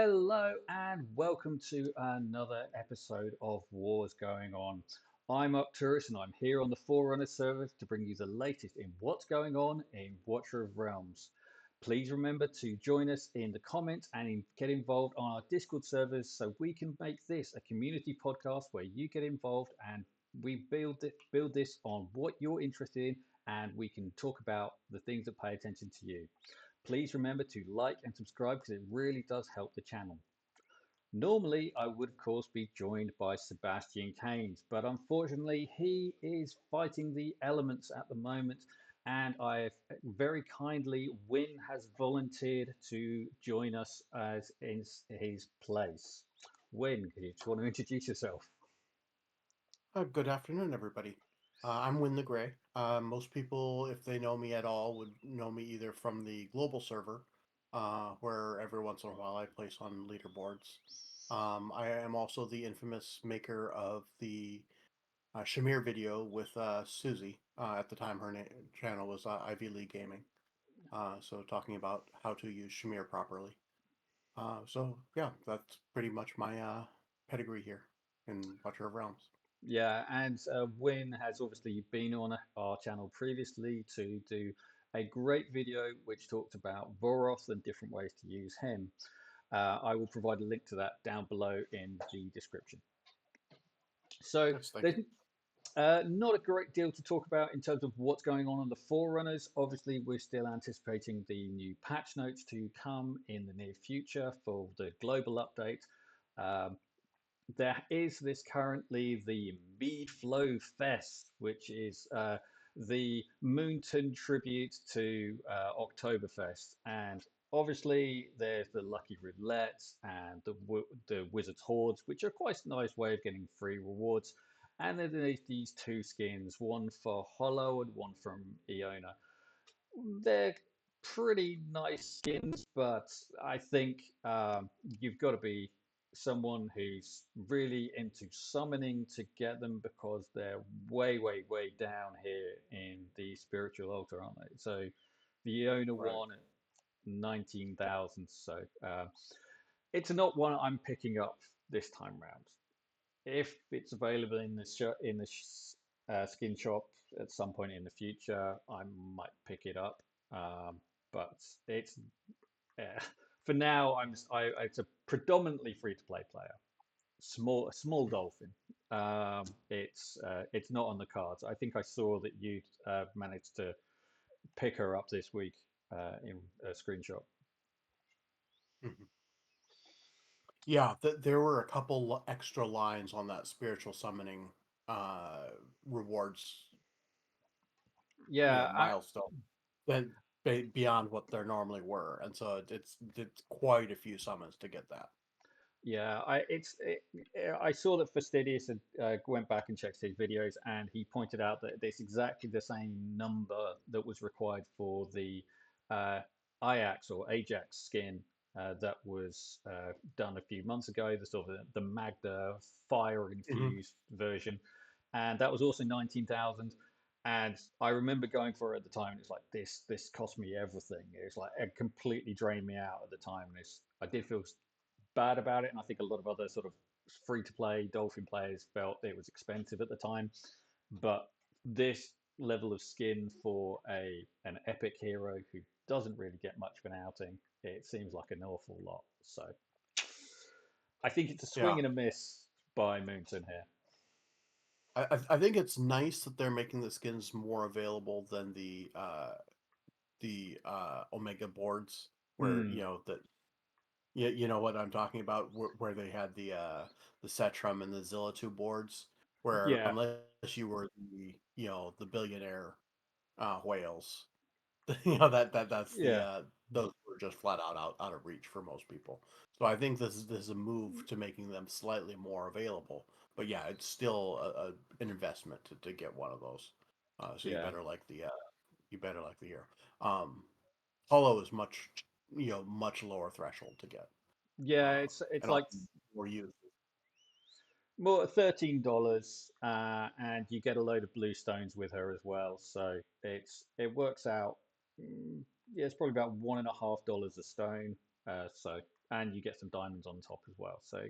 Hello and welcome to another episode of Wars Going On. I'm Arcturus and I'm here on the Forerunner server to bring you the latest in what's going on in Watcher of Realms. Please remember to join us in the comments and get involved on our Discord servers so we can make this a community podcast where you get involved and we build this on what you're interested in and we can talk about the things that pay attention to you. Please remember to like and subscribe because it really does help the channel. Normally, I would of course be joined by Sebastian Keynes, but unfortunately he is fighting the elements at the moment and I very kindly, Win has volunteered to join us as in his place. Win, do you just want to introduce yourself? Good afternoon, everybody. I'm Win the Gray. Most people, if they know me at all, would know me either from the global server, where every once in a while I place on leaderboards. I am also the infamous maker of the Shamir video with Susie. At the time, her channel was Ivy League Gaming. So talking about how to use Shamir properly. So yeah, that's pretty much my pedigree here in Watcher of Realms. Yeah, and Win has obviously been on our channel previously to do a great video which talked about Voroth and different ways to use him. I will provide a link to that down below in the description. So Yes, thank there's you. not a great deal to talk about in terms of what's going on the Forerunners. Obviously, we're still anticipating the new patch notes to come in the near future for the global update. Um, there is this currently the Meadflow Fest, which is the Moonton tribute to Oktoberfest. And obviously, there's the Lucky Roulettes and the Wizard's Hordes, which are quite a nice way of getting free rewards. And then there's these two skins, one for Hollow and one from Eona. They're pretty nice skins, but I think you've got to be someone who's really into summoning to get them because they're way, way, way down here in the spiritual altar, aren't they? So the Eona Right. one at 19,000. So it's not one I'm picking up this time round. If it's available in the skin shop at some point in the future, I might pick it up. But it's uh, for now. It's a predominantly free to play player. A small dolphin. It's not on the cards. I think I saw that you managed to pick her up this week in a screenshot. Mhm. Yeah, there were a couple extra lines on that spiritual summoning uh rewards, Yeah, milestone than beyond what there normally were, and so it's quite a few summons to get that. Yeah, I saw that Fastidious had went back and checked his videos, and he pointed out that it's exactly the same number that was required for the uh, Ajax or Ajax skin that was done a few months ago, the sort of the Magda fire Hmm. infused version, and that was also 19,000. And I remember going for it at the time, and it's like this cost me everything. It was like it completely drained me out at the time, and I did feel bad about it, and I think a lot of other sort of free to play Dolphin players felt it was expensive at the time. But this level of skin for a an epic hero who doesn't really get much of an outing, it seems like an awful lot. So I think it's a swing Yeah, and a miss by Moonton here. I think it's nice that they're making the skins more available than the Omega boards, where Mm, that you know what I'm talking about, where they had the Setrum and the Zilla 2 boards, where yeah, unless you were the the billionaire whales, that's the yeah, those were just flat out of reach for most people. So I think this is a move to making them slightly more available. But yeah, it's still an investment to get one of those. So yeah, you better like the hero. Hollow is much lower threshold to get, yeah. It's and like also more use. more $13, and you get a load of blue stones with her as well. So it works out. Yeah, it's probably about $1.50 a stone. So and you get some diamonds on top as well. So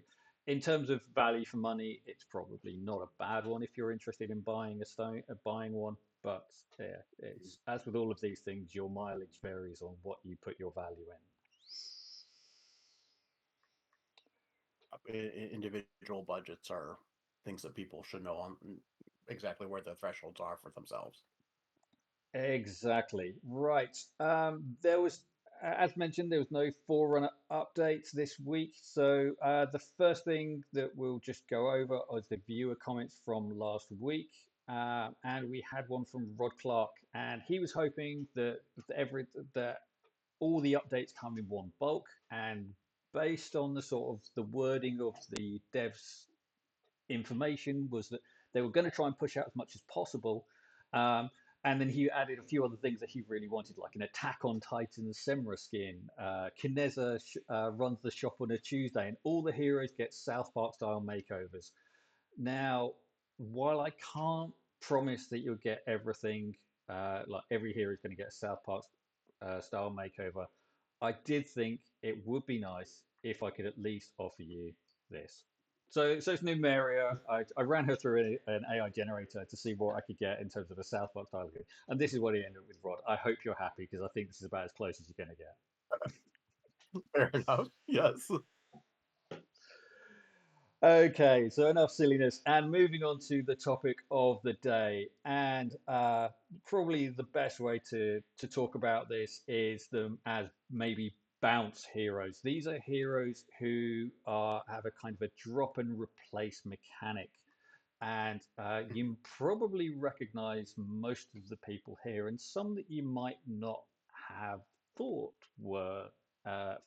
in terms of value for money, it's probably not a bad one if you're interested in buying a stone, buying one. But yeah, it's as with all of these things, your mileage varies on what you put your value in. Individual budgets are things that people should know on exactly where the thresholds are for themselves. Exactly. Right. There was, as mentioned, there was no Forerunner updates this week. So the first thing that we'll just go over is the viewer comments from last week. And we had one from Rod Clark, and he was hoping that all the updates come in one bulk. And based on the sort of the wording of the devs information was that they were going to try and push out as much as possible. And then he added a few other things that he really wanted, like an Attack on Titan Semra skin. Kineza runs the shop on a Tuesday, and all the heroes get South Park style makeovers. Now, while I can't promise that you'll get everything, like every hero is going to get a South Park style makeover, I did think it would be nice if I could at least offer you this. So it's Numeria. I ran her through an AI generator to see what I could get in terms of the South Park style, and this is what he ended up with, Rod. I hope you're happy because I think this is about as close as you're going to get. Fair enough. Yes. Okay, so enough silliness, and moving on to the topic of the day, and probably the best way to talk about this is them as maybe bounce heroes. These are heroes who have a kind of a drop and replace mechanic, and you probably recognize most of the people here, and some that you might not have thought were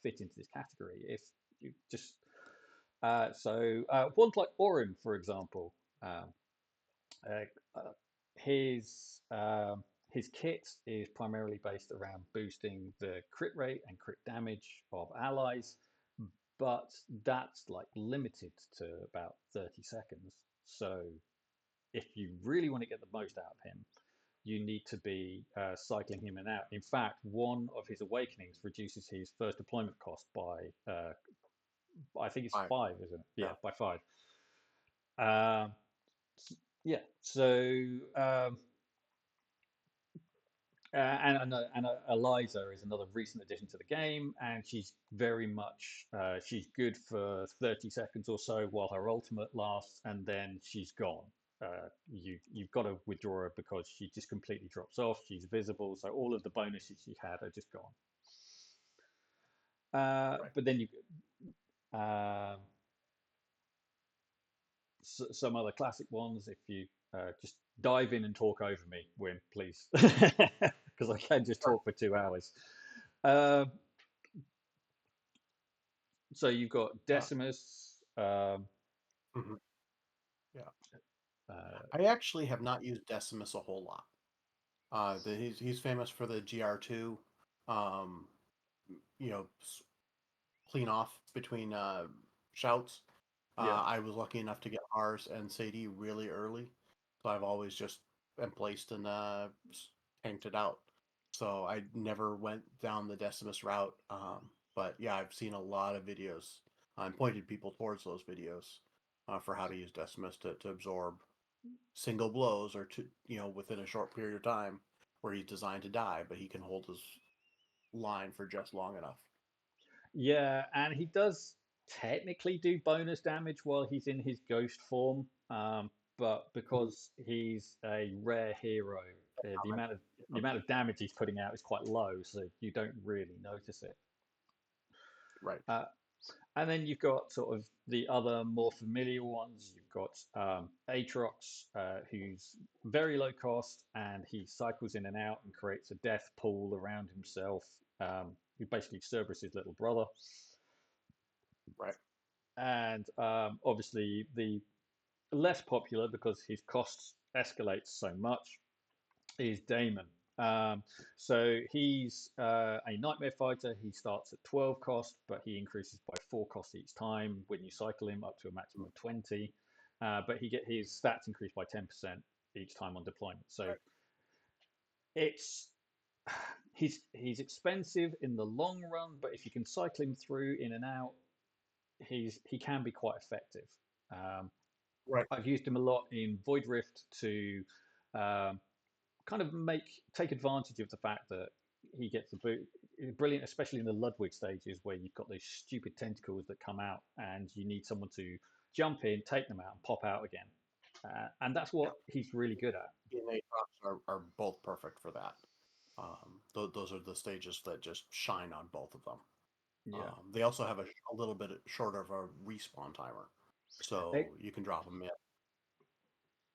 fit into this category if you just ones like Orim, for example, uh, uh, his his kit is primarily based around boosting the crit rate and crit damage of allies, but that's like limited to about 30 seconds. So if you really want to get the most out of him, you need to be cycling him in and out. In fact, one of his awakenings reduces his first deployment cost by I think it's 5. five, isn't it? Yeah, Yeah. by 5. Um, yeah. And Eliza is another recent addition to the game, and she's very much she's good for 30 seconds or so while her ultimate lasts, and then she's gone. You've got to withdraw her because she just completely drops off. She's visible, so all of the bonuses she had are just gone. Right. But then you um, some other classic ones. If you just dive in and talk over me, Win, please, because I can just Sure. talk for 2 hours. Um, so you've got Uh, Decimus. mhm. Yeah. Uh, I actually have not used Decimus a whole lot. He's famous for the GR2, um, you know, clean off between shouts. yeah, I was lucky enough to get Ars and Sadie really early, so I've always just been placed and tanked it out. So I never went down the Decimus route. But yeah, I've seen a lot of videos and pointed people towards those videos for how to use Decimus to absorb single blows or to within a short period of time where he's designed to die, but he can hold his line for just long enough. yeah, and he does technically do bonus damage while he's in his ghost form, but Mhm. because he's a rare hero, the amount of the Um, amount of damage he's putting out is quite low, so you don't really notice it. Right. Uh, And then you've got sort of the other more familiar ones. You've got Atrox, who's very low cost, and he cycles in and out and creates a death pool around himself. Who basically Cerberus' little brother. Right. And obviously the less popular because his costs escalate so much is Daemon. Um, so he's a nightmare fighter. He starts at 12 cost, but he increases by 4 cost each time when you cycle him up to a maximum of 20. But he get his stats increased by 10% each time on deployment. So Right. it's he's expensive in the long run, but if you can cycle him through in and out, he can be quite effective. Um, Right. I've used him a lot in Void Rift to um, kind of take advantage of the fact that he gets the boot. Brilliant, especially in the Ludwig stages where you've got those stupid tentacles that come out and you need someone to jump in, take them out, and pop out again. And that's Yeah. what he's really good at. And Atrox are both perfect for that. Those are the stages that just shine on both of them. Yeah. They also have a little bit shorter of a respawn timer, so you can drop them in.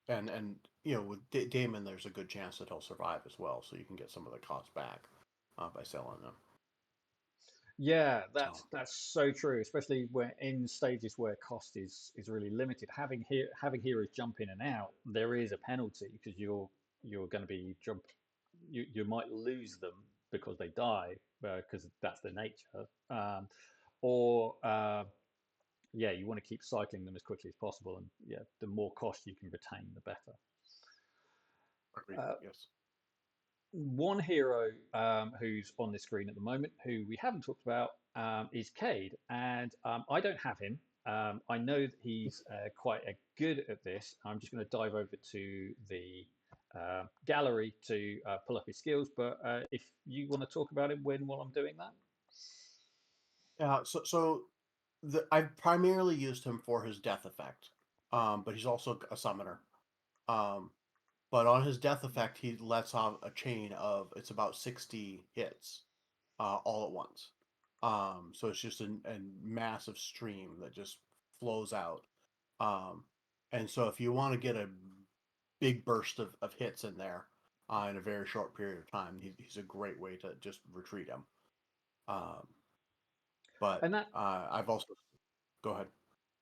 And with Daemon, there's a good chance that he'll survive as well, so you can get some of the cost back by selling them. Yeah, So that's so true, especially when in stages where cost is really limited. Having heroes jump in and out, there is a penalty because you're going to be jump. You might lose them because they die because that's their nature. Or yeah, you want to keep cycling them as quickly as possible, and yeah, the more cost you can retain, the better. agreed. Uh, Yes. One hero who's on the screen at the moment, who we haven't talked about, is Kaede, and I don't have him. I know that he's quite good at this. I'm just going to dive over to the gallery to pull up his skills. But if you want to talk about him while I'm doing that, I've primarily used him for his death effect, but he's also a summoner. Um, but on his death effect, he lets off a chain of it's about 60 hits all at once. So it's just a massive stream that just flows out. Um, and so if you want to get a big burst of hits in there in a very short period of time, he's a great way to just retreat him. Um, but and that I've also go ahead.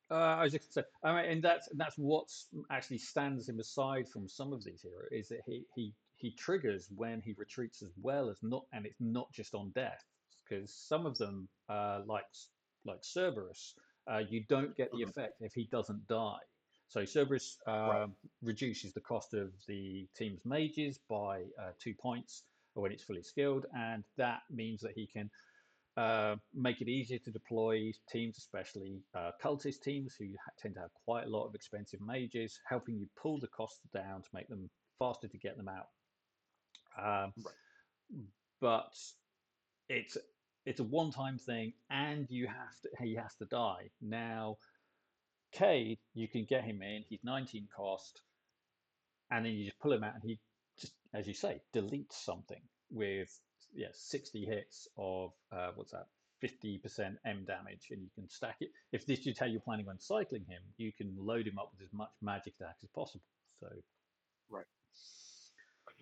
I was just going to say, I mean, and that's what actually stands him aside from some of these heroes is that he triggers when he retreats as well as not, and it's not just on death because some of them, like Cerberus, you don't get the Mhm. effect if he doesn't die. So Cerberus Right, reduces the cost of the team's mages by 2 points when it's fully skilled, and that means that he can make it easier to deploy teams, especially cultist teams who tend to have quite a lot of expensive mages, helping you pull the costs down to make them faster to get them out. Um, right, but it's it's a one-time thing, and he has to die. Now, Kaede, you can get him in. He's 19 cost, and then you just pull him out, and he just, as you say, deletes something with 60 hits of what's that, 50% M damage, and you can stack it. If this is how you're planning on cycling him, you can load him up with as much magic attack as possible. So right.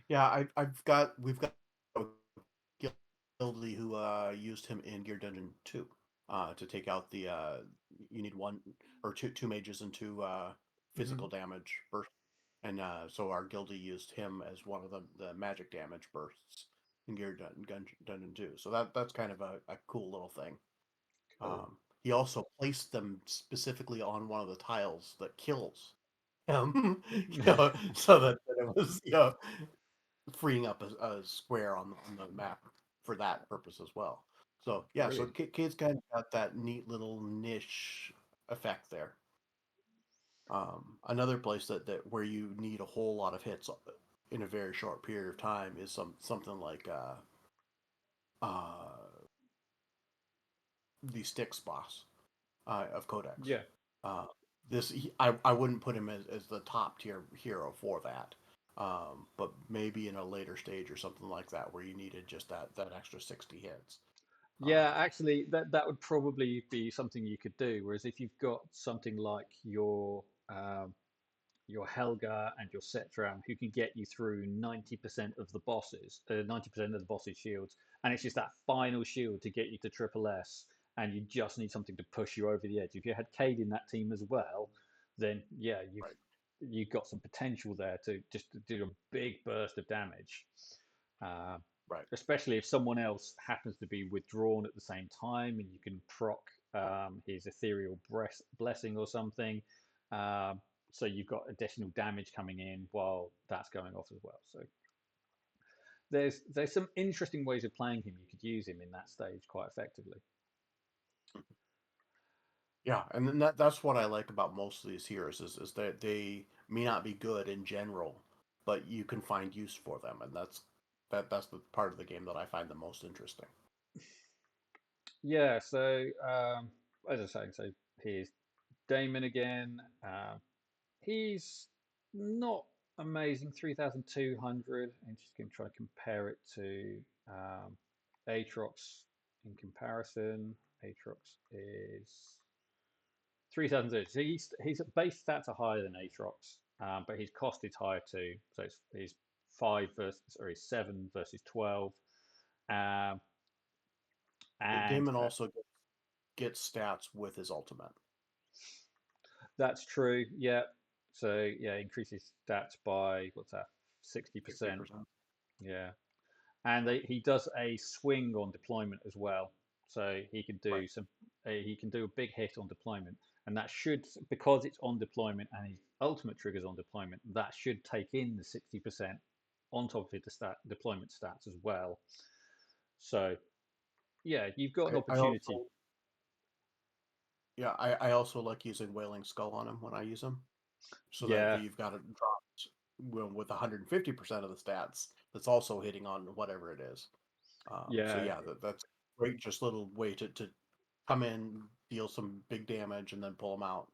Yeah, we've got a guildie who used him in Gear Dungeon 2 to take out the you need one or two mages and two mhm. physical damage bursts. And so our guildie used him as one of the magic damage bursts in Dungeon 2. So that's kind of a cool little thing. Cool. He also placed them specifically on one of the tiles that kills him, so that it was freeing up a square on the map for that purpose as well. So yeah, so Brilliant. kids kind of got that neat little niche effect there. Another place that where you need a whole lot of hits in a very short period of time is something like uh, the Styx boss of Codex. Yeah. Uh, I wouldn't put him as the top tier hero for that. But maybe in a later stage or something like that where you needed just that extra 60 hits. Yeah, Um, actually, that would probably be something you could do. Whereas if you've got something like your Helga and your Cetram, who can get you through 90% of the bosses, 90% of the bosses' shields, and it's just that final shield to get you to triple S, and you just need something to push you over the edge. If you had Kaede in that team as well, then yeah, right, you've got some potential there to just to do a big burst of damage. Uh, right, Especially if someone else happens to be withdrawn at the same time, and you can proc his ethereal blessing or something. Um, so you've got additional damage coming in while that's going off as well. So there's some interesting ways of playing him. You could use him in that stage quite effectively. Yeah, and then that's what I like about most of these heroes is that they may not be good in general, but you can find use for them, and that's the part of the game that I find the most interesting. Yeah, so as I was saying, so here's Daemon again. He's not amazing, 3,200. I'm just going to try to compare it to Atrox in comparison. Atrox is 3,000. So his base stats are higher than Atrox, but his cost is higher too. So it's 7 versus 12. Um, and Daemon also gets stats with his ultimate. That's true. Yeah. So yeah, increases stats by what's that, 60%. 60%. Yeah, and he does a swing on deployment as well. So he can Right. do he can do a big hit on deployment, and that should, because it's on deployment and his ultimate triggers on deployment, that should take in the 60% on top of the deployment stats as well. So yeah, you've got an I opportunity. also Yeah, I also like using Wailing Skull on him when I use him, so that Yeah, you've got it dropped with 150% of the stats. That's also hitting on whatever it is. So yeah, yeah, that's great. Just little way to come in, deal some big damage, and then pull them out.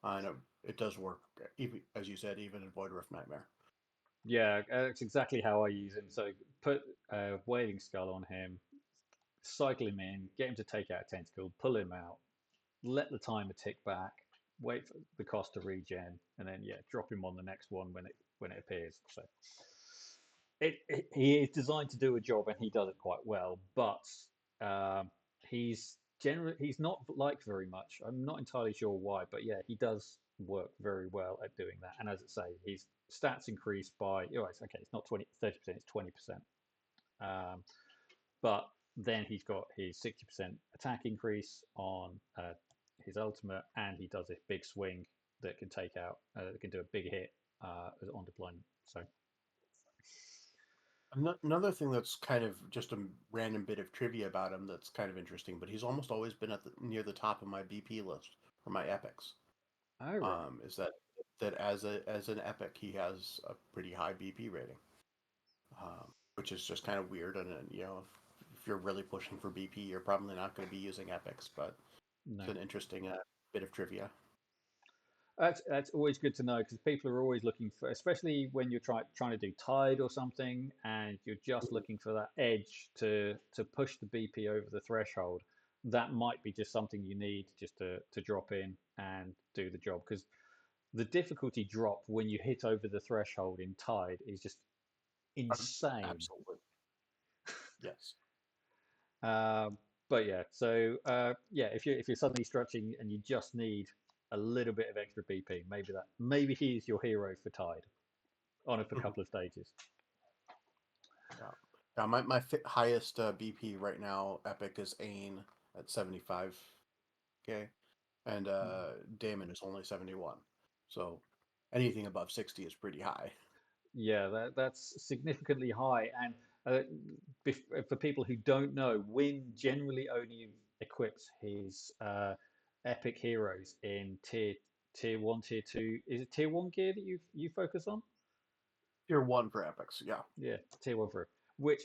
And it does work, even as you said, even in Void Rift Nightmare. yeah. That's exactly how I use him. So put a Wailing Skull on him, cycle him in, get him to take out a tentacle, pull him out, let the timer tick back, wait for the cost to regen, and then yeah, drop him on the next one when it appears. So he is designed to do a job, and he does it quite well. But um, he's not liked very much. I'm not entirely sure why, but yeah, he does work very well at doing that. And as I say, his stats increase by it's okay. It's not 30%. It's 20%. Um, but then he's got his 60% attack increase on his ultimate, and he does this big swing that can take out, that can do a big hit on deployment. So, Another thing that's kind of just a random bit of trivia about him that's kind of interesting, but he's almost always been near the top of my BP list for my epics. oh right, Is that as an epic he has a pretty high BP rating, which is just kind of weird. And if you're really pushing for BP, you're probably not going to be using epics, but it's no, an interesting bit of trivia. that's always good to know because people are always looking for, especially when you're trying to do tide or something, and you're just looking for that edge to push the BP over the threshold. That might be just something you need just to drop in and do the job because the difficulty drop when you hit over the threshold in Tide is just insane. Absolutely, yes. Um, but yeah, so yeah, if you're suddenly stretching and you just need a little bit of extra BP, maybe he's your hero for Tide on a couple of stages. Yeah, yeah. My highest BP right now epic is Ain at 75K, and Daemon is only 71. So anything above 60 is pretty high. Yeah, that's significantly high. And uh, for people who don't know, Win generally only equips his epic heroes in tier one, tier two. Is it tier one gear that you focus on? Tier 1 for epics, yeah. Yeah, tier one for which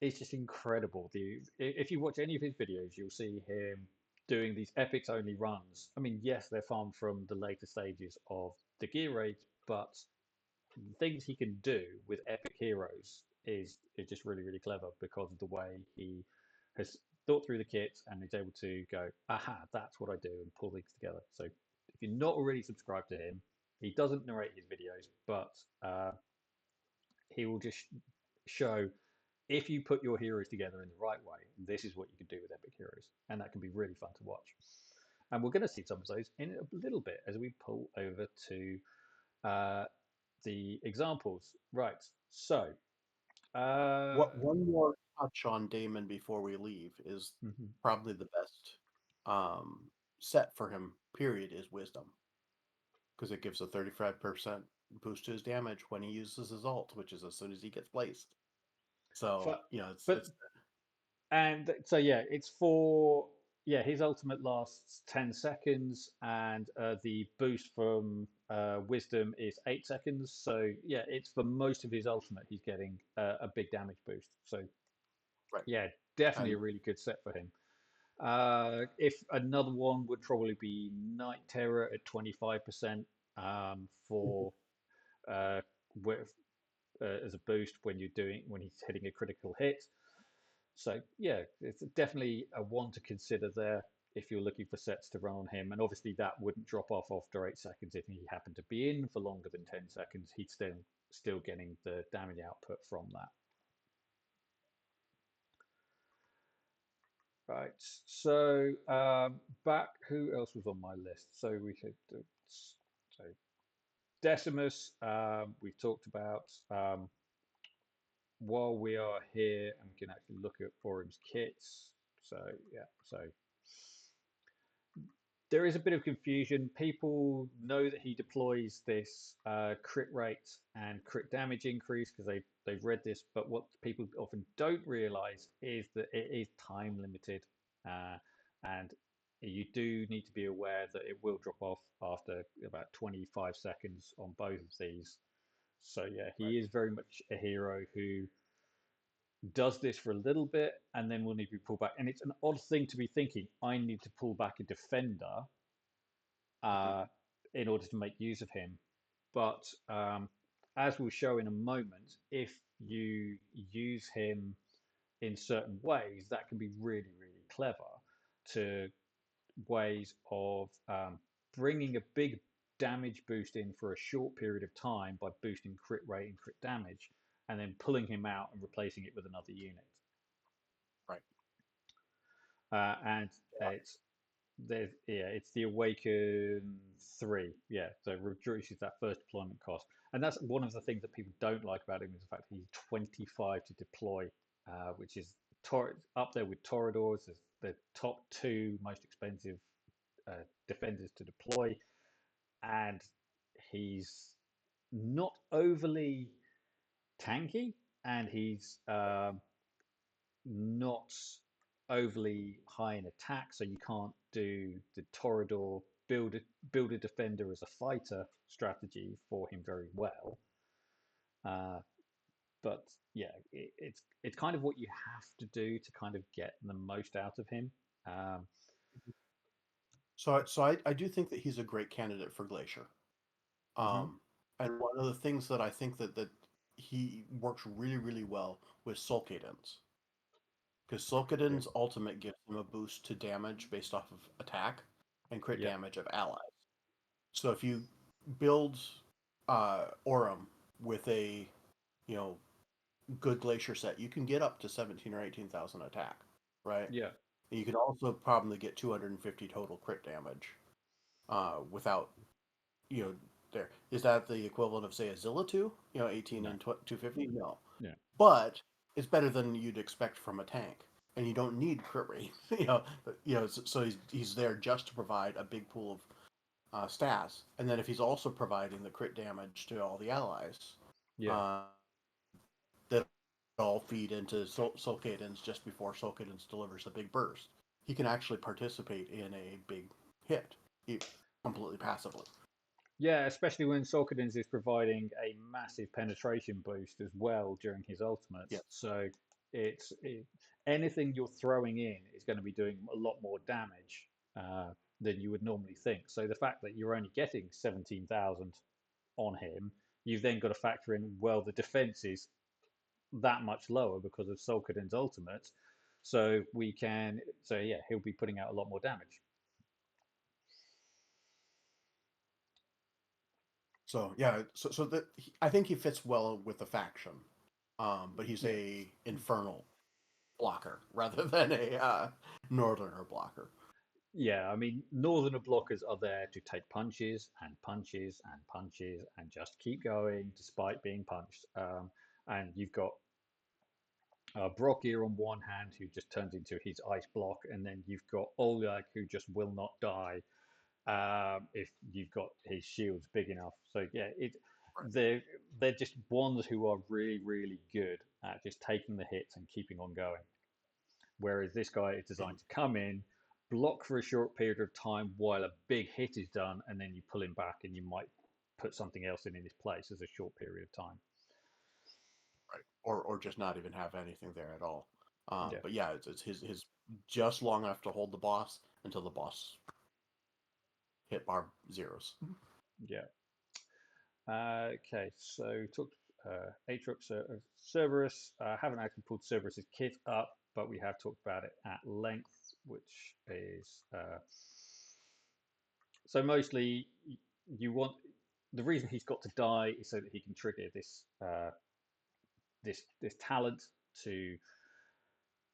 is just incredible. If you watch any of his videos, you'll see him doing these epics only runs. I mean, yes, they're farmed from the later stages of the gear raids, but the things he can do with epic heroes is just really really clever because of the way he has thought through the kits and is able to go, aha, that's what I do, and pull things together. So if you're not already subscribed to him, he doesn't narrate his videos, but he will just show, if you put your heroes together in the right way, this is what you can do with epic heroes, and that can be really fun to watch. And we're going to see some of those in a little bit as we pull over to uh, the examples. Right. So, What one more touch on Damon before we leave is mhm. probably the best um, set for him. Period is wisdom, because it gives a 35% boost to his damage when he uses his ult, which is as soon as he gets placed. So For, it's but and so yeah, it's for yeah. His ultimate lasts 10 seconds, and the boost from Wisdom is 8 seconds. So yeah, it's for most of his ultimate. He's getting a big damage boost. So right. yeah, definitely a And really good set for him. If another one would probably be Night Terror at 25% for uh, with, as a boost when he's hitting a critical hit. So yeah, it's definitely a one to consider there if you're looking for sets to run on him. And obviously that wouldn't drop off after 8 seconds if he happened to be in for longer than 10 seconds. He'd still getting the damage output from that. Right. So back, who else was on my list? So we could do, so Decimus. We've talked about. While we are here, and we can actually look at Orum's kits. So yeah. So there is a bit of confusion. People know that he deploys this crit rate and crit damage increase because they've read this, but what people often don't realize is that it is time limited, and you do need to be aware that it will drop off after about 25 seconds on both of these. So yeah, right. he is very much a hero who does this for a little bit and then will need to be pulled back. And it's an odd thing to be thinking, I need to pull back a defender Mhm. uh, in order to make use of him. But as we'll show in a moment, if you use him in certain ways, that can be really, really clever to ways of bringing a big damage boost in for a short period of time by boosting crit rate and crit damage, and then pulling him out and replacing it with another unit. Right. And it's it's the Awaken 3. Yeah, so it reduces that first deployment cost. And that's one of the things that people don't like about him is the fact he's 25 to deploy, which is up there with Torodors as the top two most expensive defenders to deploy. And he's not overly tanky, and he's not overly high in attack, so you can't do the Torodor build a defender as a fighter strategy for him very well. Uh, but yeah, it's kind of what you have to do to kind of get the most out of him. Um, So I do think that he's a great candidate for Glacier. mhm. Um, and one of the things that I think that he works really, really well with Soul Cadence. Because Soul Yeah, Caden's ultimate gives him a boost to damage based off of attack and crit yeah, damage of allies. So if you build Aurum with a you know good Glacier set, you can get up to 17 or 18,000 attack, right? yeah, And you can also probably get 250 total crit damage without there. Is that the equivalent of say a Zilla 2? 18 no, and 250? No. yeah, But it's better than you'd expect from a tank. And you don't need crit rate, So he's there just to provide a big pool of stats, and then if he's also providing the crit damage to all the allies, yeah. uh, that all feed into Soul Cadence just before Soul Cadence delivers a big burst. He can actually participate in a big hit completely passively. Yeah, especially when Sokadins is providing a massive penetration boost as well during his ultimates. Yes, So anything you're throwing in is going to be doing a lot more damage than you would normally think. So the fact that you're only getting 17,000 on him, you've then got to factor in, well, the defense is that much lower because of Solkadin's ultimate. So yeah, he'll be putting out a lot more damage. so yeah, so that I think he fits well with the faction, but he's Yeah. a infernal blocker rather than a northerner blocker. Yeah, I mean, northerner blockers are there to take punches and punches and punches and just keep going despite being punched. And you've got Brokir on one hand who just turns into his ice block, and then you've got Oleg who just will not die if you've got his shields big enough. So yeah, Right. they're they're just ones who are really really good at just taking the hits and keeping on going. Whereas this guy is designed to come in, block for a short period of time while a big hit is done, and then you pull him back and you might put something else in his place as a short period of time. Right. Or just not even have anything there at all. Yeah. But yeah, it's his just long enough to hold the boss until the boss hit bar zeros. Yeah. Okay, so talked Atrox Cerberus. Haven't actually pulled Cerberus's kit up, but we have talked about it at length, which is so mostly you want the reason he's got to die is so that he can trigger this talent to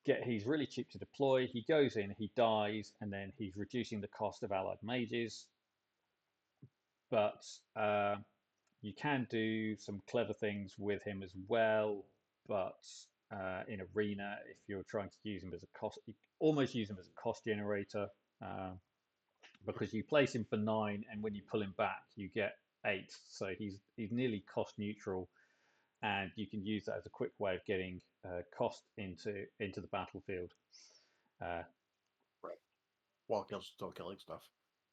get. He's really cheap to deploy. He goes in, he dies, and then he's reducing the cost of allied mages. But you can do some clever things with him as well, but in Arena, if you're trying to use him as a cost, you almost use him as a cost generator because you place him for 9, and when you pull him back, you get 8. So he's nearly cost neutral, and you can use that as a quick way of getting cost into the battlefield. Right. While still killing stuff.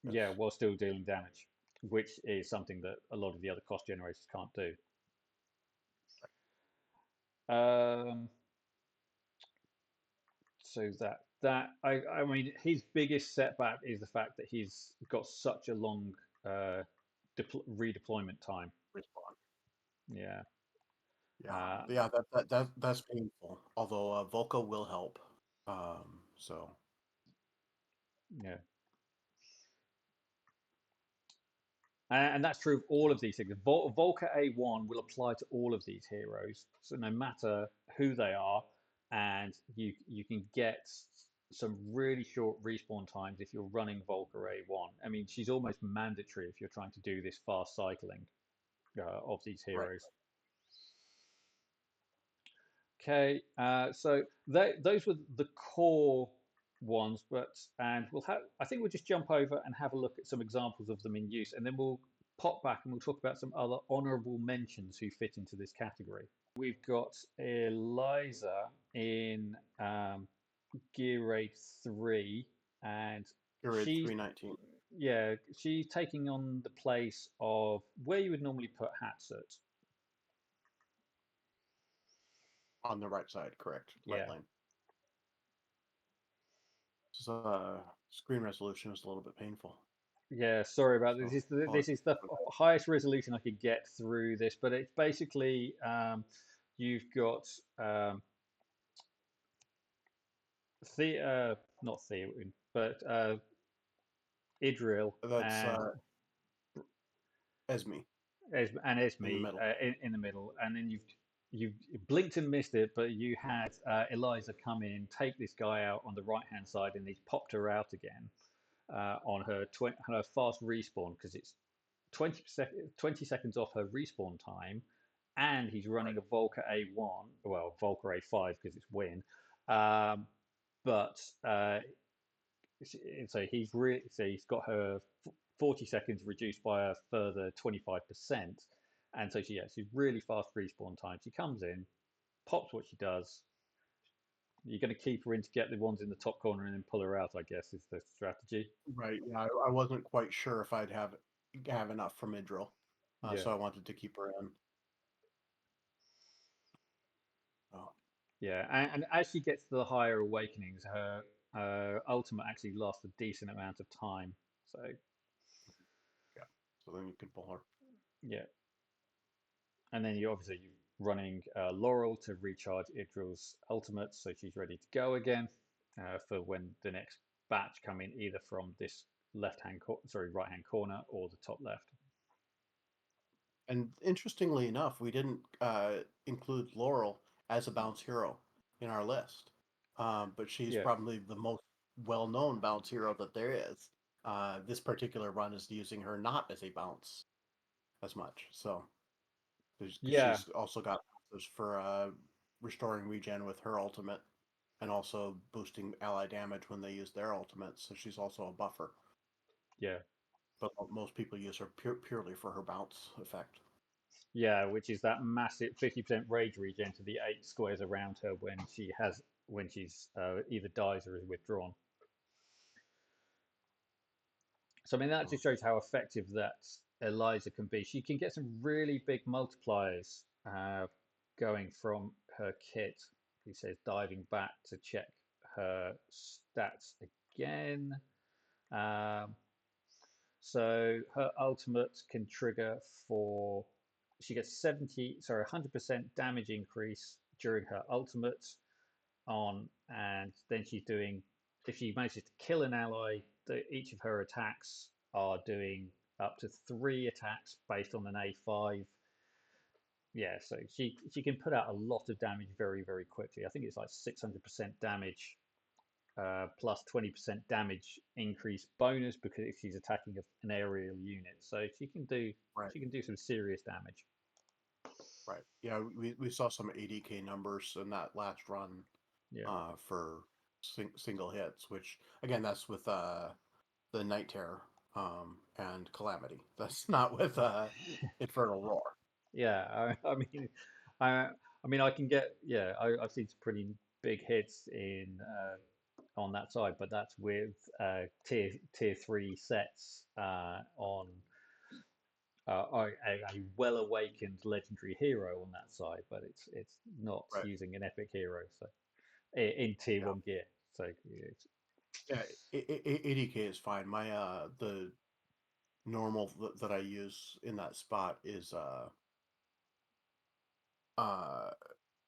Yes. Yeah, while still dealing damage, which is something that a lot of the other cost generators can't do. So I mean, his biggest setback is the fact that he's got such a long redeployment time. Respawn. Yeah. Yeah, that's painful. Although Volca will help. So yeah. And that's true of all of these things. Volca A1 will apply to all of these heroes. So no matter who they are, and you can get some really short respawn times if you're running Volca A1. I mean, she's almost mandatory if you're trying to do this fast cycling of these heroes. Right. Okay, so those were the core ones, and we'll have. I think we'll just jump over and have a look at some examples of them in use, and then we'll pop back and we'll talk about some other honourable mentions who fit into this category. We've got Eliza in GR3, and GR3-19. Yeah, she's taking on the place of where you would normally put Hatssut. On the right side, correct. Right lane. So, screen resolution is a little bit painful. Yeah, sorry about this. This is the highest resolution I could get through this, but it's basically you've got not Theoden, but Idril. That's Esme. And Esme in the middle, and then you've blinked and missed it, but you had Eliza come in, take this guy out on the right hand side, and he's popped her out again on her fast respawn because it's 20 seconds off her respawn time, and he's running a Volca A1, well Volca A5 because it's Win, but so he's got her 40 seconds reduced by a further 25%. And so she's really fast respawn time. She comes in, pops what she does. You're going to keep her in to get the ones in the top corner and then pull her out, I guess, is the strategy. Right. Yeah, I wasn't quite sure if I'd have enough from Idril. So I wanted to keep her in. Oh. Yeah, and as she gets to the higher awakenings, her ultimate actually lasts a decent amount of time. So yeah, so then you can pull her. Yeah, and then you're running Laurel to recharge Idril's ultimate, so she's ready to go again for when the next batch come in, either from this right hand corner or the top left. And interestingly enough, we didn't include Laurel as a bounce hero in our list, but she's probably the most well-known bounce hero that there is. This particular run is using her not as a bounce as much, so she's also got for restoring regen with her ultimate, and also boosting ally damage when they use their ultimates. So she's also a buffer. Yeah, but most people use her purely for her bounce effect. Yeah, which is that massive 50% rage regen to the 8 squares around her when she's either dies or is withdrawn. So I mean that just shows how effective that Eliza can be. She can get some really big multipliers going from her kit. He says diving back to check her stats again. Um, so her ultimate can trigger for she gets 100% damage increase during her ultimate on, and then she's doing if she manages to kill an ally, each of her attacks are doing up to 3 attacks based on an A5. Yeah, so she can put out a lot of damage very, very quickly. I think it's like 600% damage plus 20% damage increase bonus because if she's attacking an aerial unit, so Right. she can do some serious damage. Right. Yeah, we saw some ADK numbers in that last run Yeah, for single hits, which again that's with the Night Terror and Calamity. That's not with Infernal Roar. yeah. I, I mean, I can get yeah. I've seen some pretty big hits in on that side, but that's with tier 3 sets on a well awakened legendary hero on that side, but it's not Right. using an epic hero. So in tier Yeah. 1 gear. So it's, Yeah. ADK is fine. My the normal that I use in that spot is uh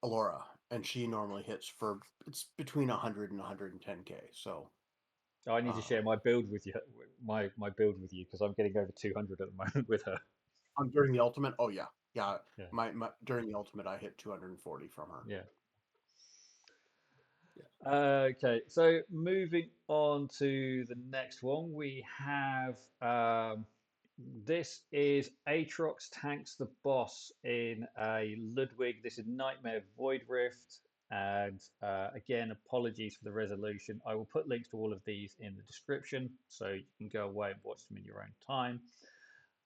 Alora, and she normally hits for it's between 100 and 110k. So I need to uh, share my build with you, my build with you because I'm getting over 200 at the moment with her. during the ultimate, oh yeah, yeah. Yeah, My during the ultimate, I hit 240 from her. yeah. Yeah. Okay, so moving on to the next one, we have this is Atrox tanks the boss in a Ludwig. This is Nightmare Void Rift, and again, apologies for the resolution. I will put links to all of these in the description, so you can go away and watch them in your own time.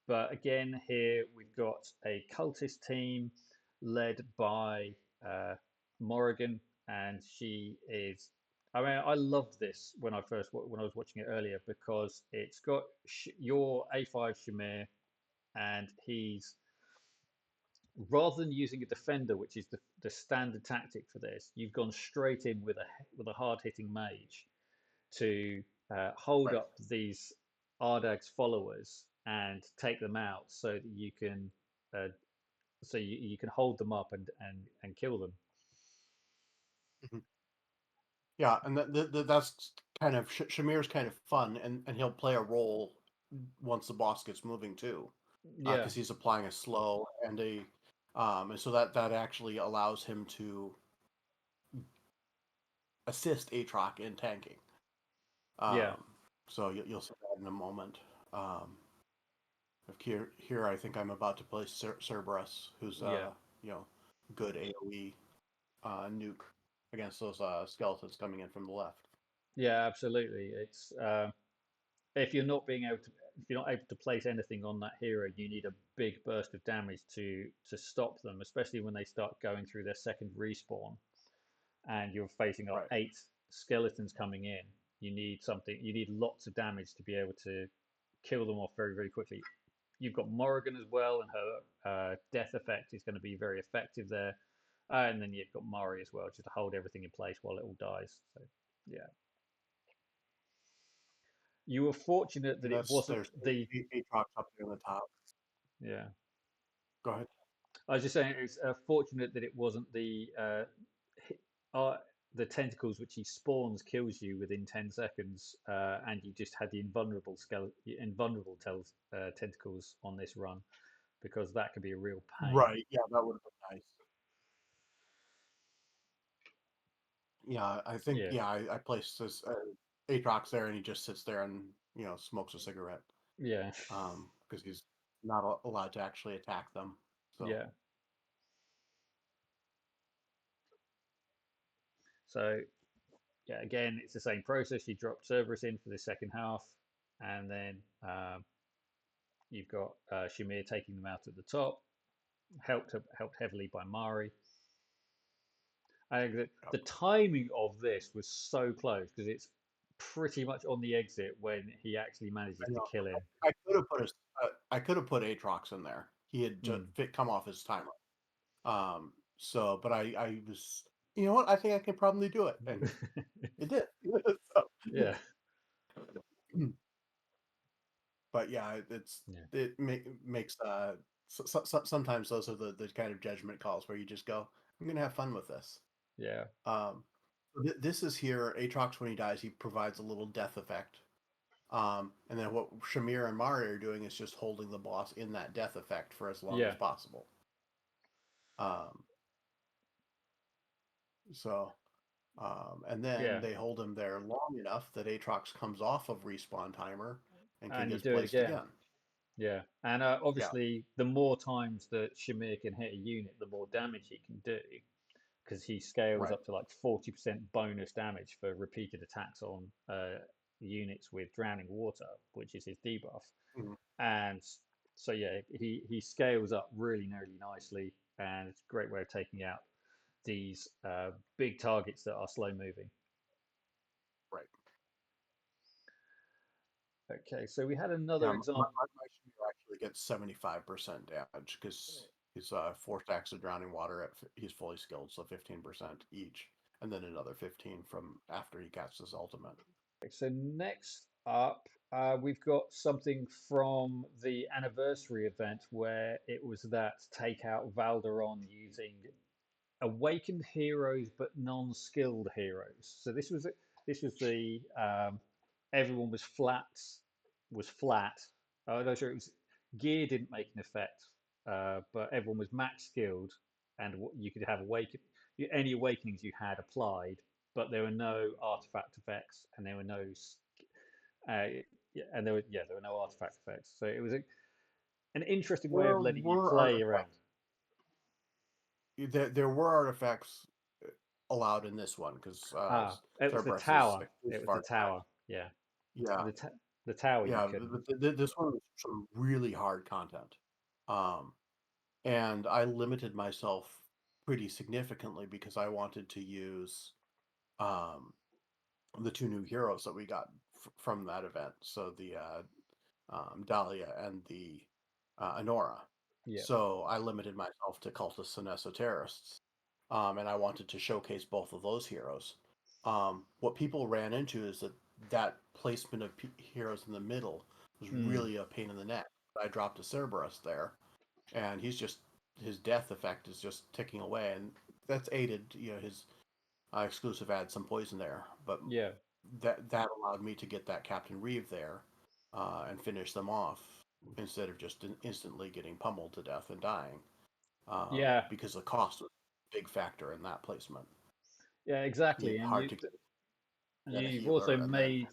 But again, here we've got a cultist team led by Morrigan, and she is. I mean, I loved this when I was watching it earlier because it's got your A5 Shamir, and he's rather than using a defender, which is the standard tactic for this, you've gone straight in with a hard hitting mage to hold Right. up these Ardag's followers and take them out so that you can uh, you can hold them up and kill them. Mhm. Yeah, and that's kind of Shamir's kind of fun, and he'll play a role once the boss gets moving too, Yeah, because he's applying a slow and so that actually allows him to assist Aatrox in tanking. yeah, Um, so you'll see that in a moment. Um, here, I think I'm about to play Cerberus, who's yeah, you know good AOE nuke against those skeletons coming in from the left. yeah. Absolutely. It's if you're not able to place anything on that hero, you need a big burst of damage to stop them, especially when they start going through their second respawn. And you're facing like Right. 8 skeletons coming in, you need lots of damage to be able to kill them off very, very quickly. You've got Morrigan as well, and her death effect is going to be very effective there. And then you've got Mari as well, just to hold everything in place while it all dies. So, yeah. You were fortunate that And it that's wasn't there's the. Aatrox up there on the top. Yeah. Go ahead. I was just saying it's fortunate that it wasn't uh, the tentacles which he spawns kills you within 10 seconds, and you just had the tentacles on this run because that could be a real pain. Right. Yeah, that would have been nice. Yeah, I think Yeah, I placed this Aatrox there, and he just sits there and smokes a cigarette yeah, because he's not allowed to actually attack them. So yeah. So yeah, again, it's the same process. You drop Cerberus in for the second half, and then you've got Shamir taking them out at the top. helped heavily by Mari. I think that the timing of this was so close because it's pretty much on the exit when he actually manages I to know. kill him. I could have put I could have put Atrox in there. He had just Mm. come off his timer. So, but I was, you know what? I think I can probably do it, and it did. So, Yeah, but yeah, yeah, makes sometimes those are the kind of judgment calls where you just go, I'm gonna have fun with this. yeah, Um, this is here. Atrox, when he dies, he provides a little death effect. And then what Shamir and Mari are doing is just holding the boss in that death effect for as long as yeah, possible. Um, so, and then yeah. they hold him there long enough that Atrox comes off of respawn timer and And you gets do it placed again. again. Yeah, and Yeah, obviously, the more times that Shamir can hit a unit, the more damage he can do because he scales right. up to like 40% bonus damage for repeated attacks on units with drowning water, which is his debuff. Mhm. And so yeah, he scales up really nicely, and it's a great way of taking out these big targets that are slow moving. Right. Okay, so we had Yeah, another example. my Shamir actually gets 75% damage because he's 4 stacks of drowning water he's fully skilled, so 15% each, and then another 15 from after he casts his ultimate. So next up, we've got something from the anniversary event where it was that take out Valderon using awakened heroes but non-skilled heroes. So this was the everyone was flat. Oh no, sure, it was gear didn't make an effect, but everyone was max skilled, and you could have any awakenings you had applied, but there were no artifact effects, and there were no uh, yeah, and there were no artifact effects. So it was an interesting way of letting you Were play artifacts around. there were artifacts allowed in this one because Ah, it was the Cerberus is tower. It exclusive was the artifact. tower. Yeah, Yeah, the the tower you yeah. couldn't. This one was some really hard content, um, and I limited myself pretty significantly because I wanted to use um, the 2 new heroes that we got from that event. So the Dahlia and the Honora. Yeah. So I limited myself to cultists and esoterists, and I wanted to showcase both of those heroes. What people ran into is that placement of heroes in the middle was Mm, really a pain in the neck. I dropped a Cerberus there, and his death effect is just ticking away, and that's aided. His exclusive adds some poison there, but yeah. that allowed me to get that Captain Reeve there and finish them off instead of just instantly getting pummeled to death and dying Yeah. because the cost was a big factor in that placement. Yeah. Exactly. And Hard to get, and then a you've also healer, and then made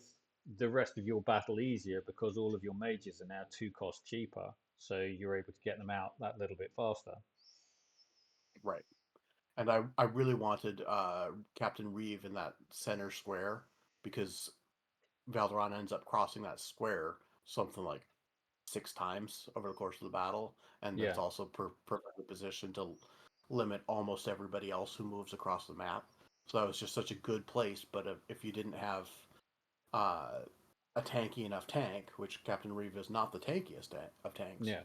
the rest of your battle easier because all of your mages are now 2 costs cheaper, so you're able to get them out that little bit faster. right. And I really wanted Captain Reeve in that center square because Valderon ends up crossing that square something like 6 times over the course of the battle, and it's Yeah. also perfectly positioned to limit almost everybody else who moves across the map. So that was just such a good place. But if you didn't have uh, a tanky enough tank, which Captain Reeve is not the tankiest of tanks, Yeah.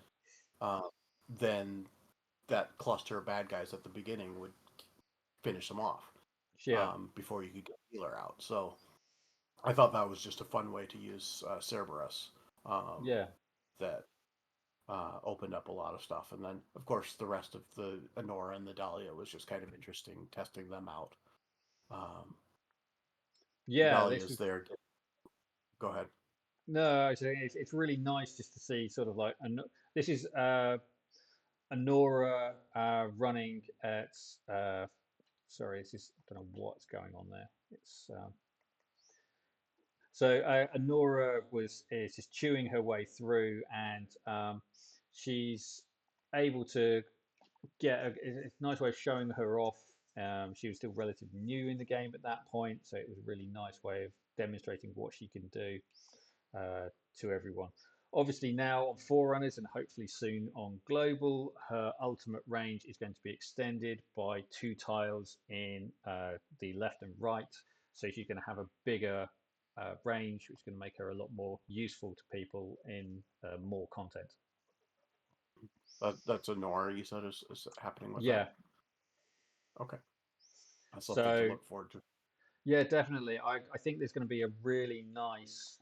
uh, then that cluster of bad guys at the beginning would finish them off Yeah. before you could get the healer out. So I thought that was just a fun way to use Cerberus. Um, Yeah. that opened up a lot of stuff. And then, of course, the rest of the Honora and the Dahlia was just kind of interesting testing them out. Um, Yeah. This Dahlia's was there. Go ahead. no. I think it's really nice just to see sort of like this is Anora running at. Sorry, it's just I don't know what's going on there. It's so Anora is just chewing her way through, and she's able to get it's a nice way of showing her off. She was still relatively new in the game at that point, so it was a really nice way of demonstrating what she can do to everyone. Obviously now on Forerunners and hopefully soon on Global, her ultimate range is going to be extended by 2 tiles in the left and right. So she's going to have a bigger range, which is going to make her a lot more useful to people in more content. That's a Nora you said is happening with that. Yeah. Okay, that's something to So look forward to. yeah, definitely. I think there's going to be a really nice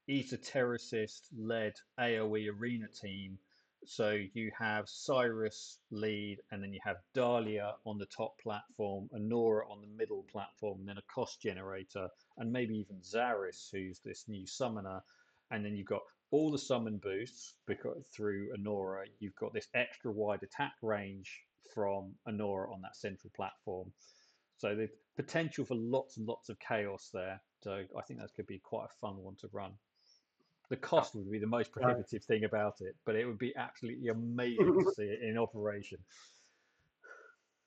esotericist-led AoE arena team. So you have Cyrus lead, and then you have Dahlia on the top platform, Anora on the middle platform, and then a cost generator, and maybe even Zaris, who's this new summoner. And then you've got all the summon boosts because through Anora. You've got this extra wide attack range from Anora on that central platform. So the potential for lots and lots of chaos there. So I think that could be quite a fun one to run. The Yeah, cost would be the most yeah. prohibitive thing about it, but it would be absolutely amazing to see it in operation.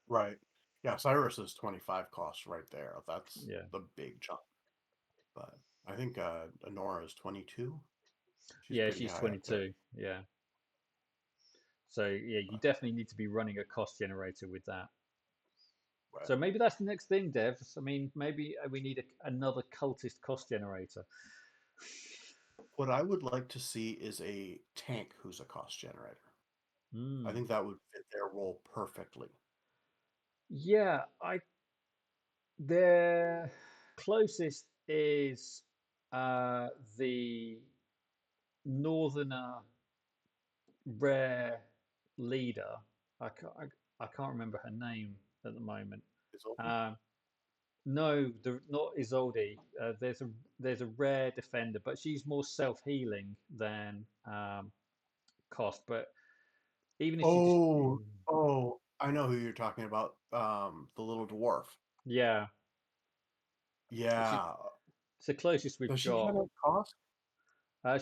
Right. Yeah, Cyrus is 25 costs right there. That's Yeah. the big chunk. But I think Honora is 22. She's Yeah, pretty she's high up there. 22. Yeah. So yeah, you But, definitely need to be running a cost generator with that. but So maybe that's the next thing, Dev. I mean, maybe we need another cultist cost generator. what I would like to see is a tank who's a cost generator. I Mm. think that would fit their role perfectly. Yeah, their closest is the northerner rare leader. I can't remember her name at the moment. Is Obi? Um, no, not Isolde. There's a rare defender, but she's more self healing than cost. But even if she just Oh, I know who you're talking about. The little dwarf. yeah, she Yeah. it's the closest we've Does she got. generate cost?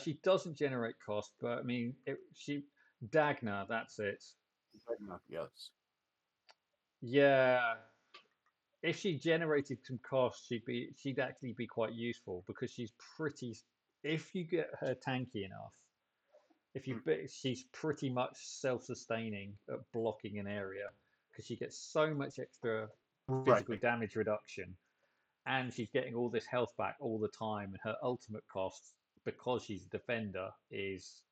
She doesn't generate cost, but I mean, she Dagna, that's it. Yes. Yeah, if she generated some cost, she'd actually be quite useful because she's pretty. If you get her tanky enough, she's pretty much self-sustaining at blocking an area because she gets so much extra Right. physical damage reduction, and she's getting all this health back all the time, and her ultimate cost because she's a defender is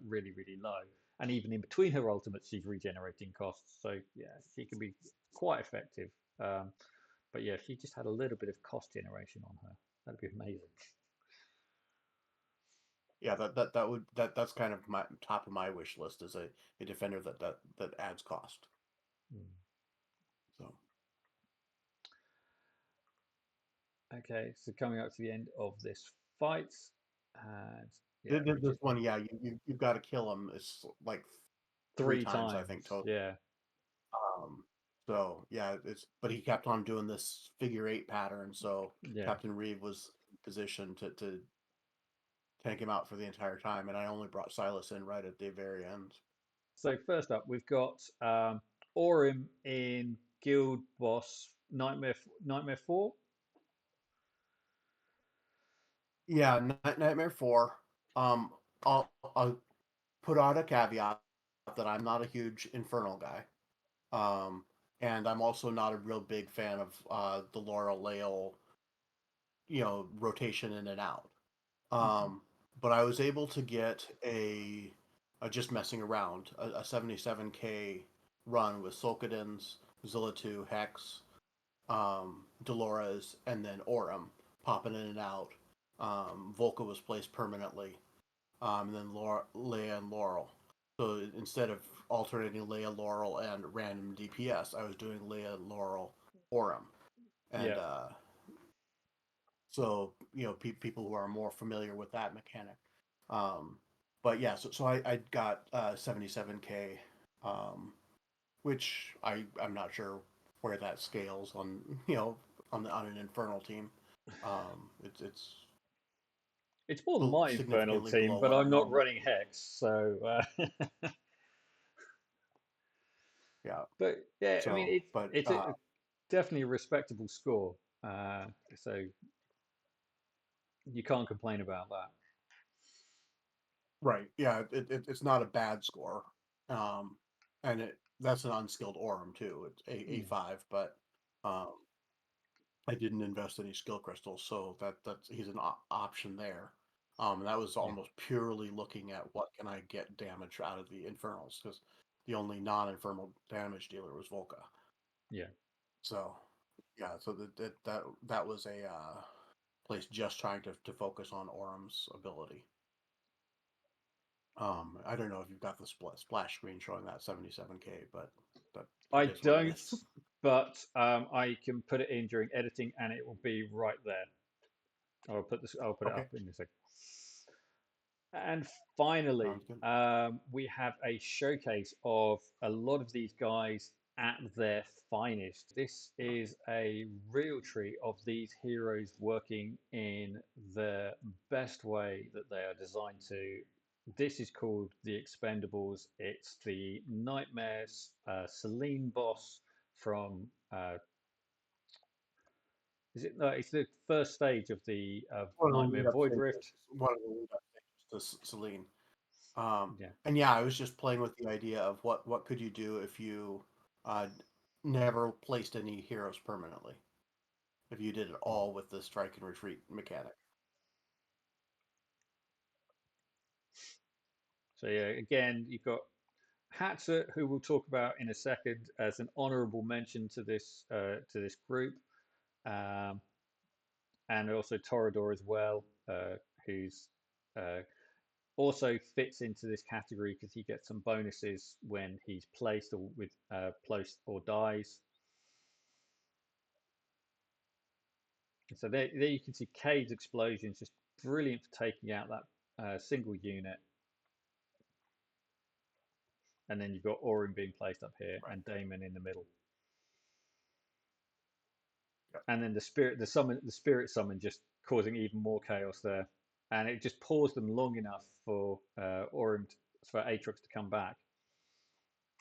really really low, and even in between her ultimates she's regenerating costs, so yeah, she can be quite effective. um, but yeah, if she just had a little bit of cost generation on her, that'd be amazing. Yeah, that's kind of my top of my wish list is a defender that adds cost. Hmm. So Okay, so coming up to the end of this fight, and yeah, this one, yeah, you've got to kill him. It's like three three times I think times. total. Yeah, Um, so yeah, it's but he kept on doing this figure eight pattern. So yeah. Captain Reeve was in position to tank him out for the entire time, and I only brought Silas in right at the very end. So first up, we've got Orim in Guild Boss Nightmare 4. Yeah, Nightmare 4. I'll put out a caveat that I'm not a huge Infernal guy. Um, and I'm also not a real big fan of the Laurel Lael, rotation in and out. Mhm. But I was able to get just messing around, a 77k run with Solkadins, Zillatu, Hex, Dolores, and then Orim popping in and out. Volca was placed permanently, and then Leia and Laurel. So instead of alternating Leia, Laurel, and random DPS, I was doing Leia, Laurel, Orim. And Yeah. so, people who are more familiar with that mechanic. Um, but yeah, so I got 77k, which I'm not sure where that scales on, on an Infernal team. It's It's more than my Infernal significantly team, below but what I I'm not normally running do. Hex, so. Yeah. But yeah, I mean, So, but it's definitely a respectable score. So you can't complain about that. Right. Yeah. It's not a bad score. And that's an unskilled Orim too. It's A5, but um, I didn't invest any skill crystals, so that's he's an option there. That was Yeah, almost purely looking at what can I get damage out of the infernals, because the only non-infernal damage dealer was Volca. yeah. So yeah, so that was a place just trying to focus on Orim's ability. I don't know if you've got the splash screen showing that 77K, but I it is what it don't, is. but I can put it in during editing, and it will be right there. I'll put this. I'll put it Okay, up in a second. And finally, sounds good. we have a showcase of a lot of these guys at their finest. This is a real treat of these heroes working in the best way that they are designed to. This is called the Expendables. It's the Nightmares Selene boss from. Is it? No, it's the first stage of the One of the Nightmare lead up Void stages. Rift. One of the lead up stages to Celine. Yeah. And yeah, I was just playing with the idea of what could you do if you uh, never placed any heroes permanently. If you did it all with the strike and retreat mechanic. So yeah, again, you've got Hatssut, who we'll talk about in a second, as an honourable mention to this group, um, and also Torodor as well, who's uh, also fits into this category because he gets some bonuses when he's placed or with placed or dies. So there you can see Kaede's explosions, just brilliant for taking out that single unit. And then you've got Orim being placed up here Right. and Daemon in the middle. Yep. And then the spirit summon just causing even more chaos there, and it just paused them long enough for for Atrox to come back,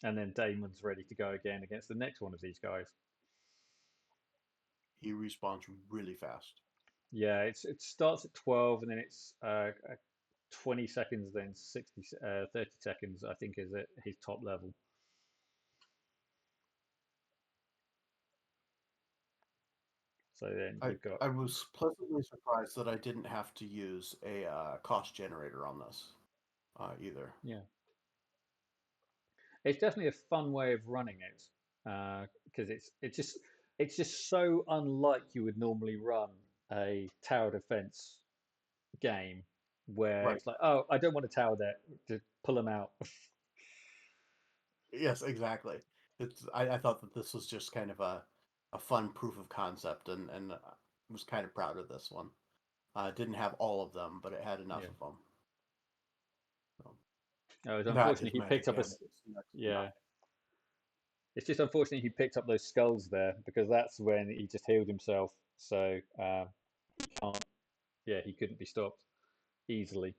and then Daemon's ready to go again against the next one of these guys. He respawns really fast. Yeah, it starts at 12, and then it's 20 seconds, then 30 seconds, I think, is at his top level. So then I you've got, I was pleasantly surprised that I didn't have to use a cost generator on this either. yeah, it's definitely a fun way of running it because it's just so unlike you would normally run a tower defense game where Right. it's like, oh, I don't want a tower there to pull them out. Yes, exactly. I thought that this was just kind of a fun proof of concept, and was kind of proud of this one. It didn't have all of them, but it had enough Yeah, of them. So, it's that unfortunate is he picked magic up a hand. It's next to yeah. nothing. It's just unfortunate he picked up those skulls there because that's when he just healed himself. So can't, yeah, he couldn't be stopped easily.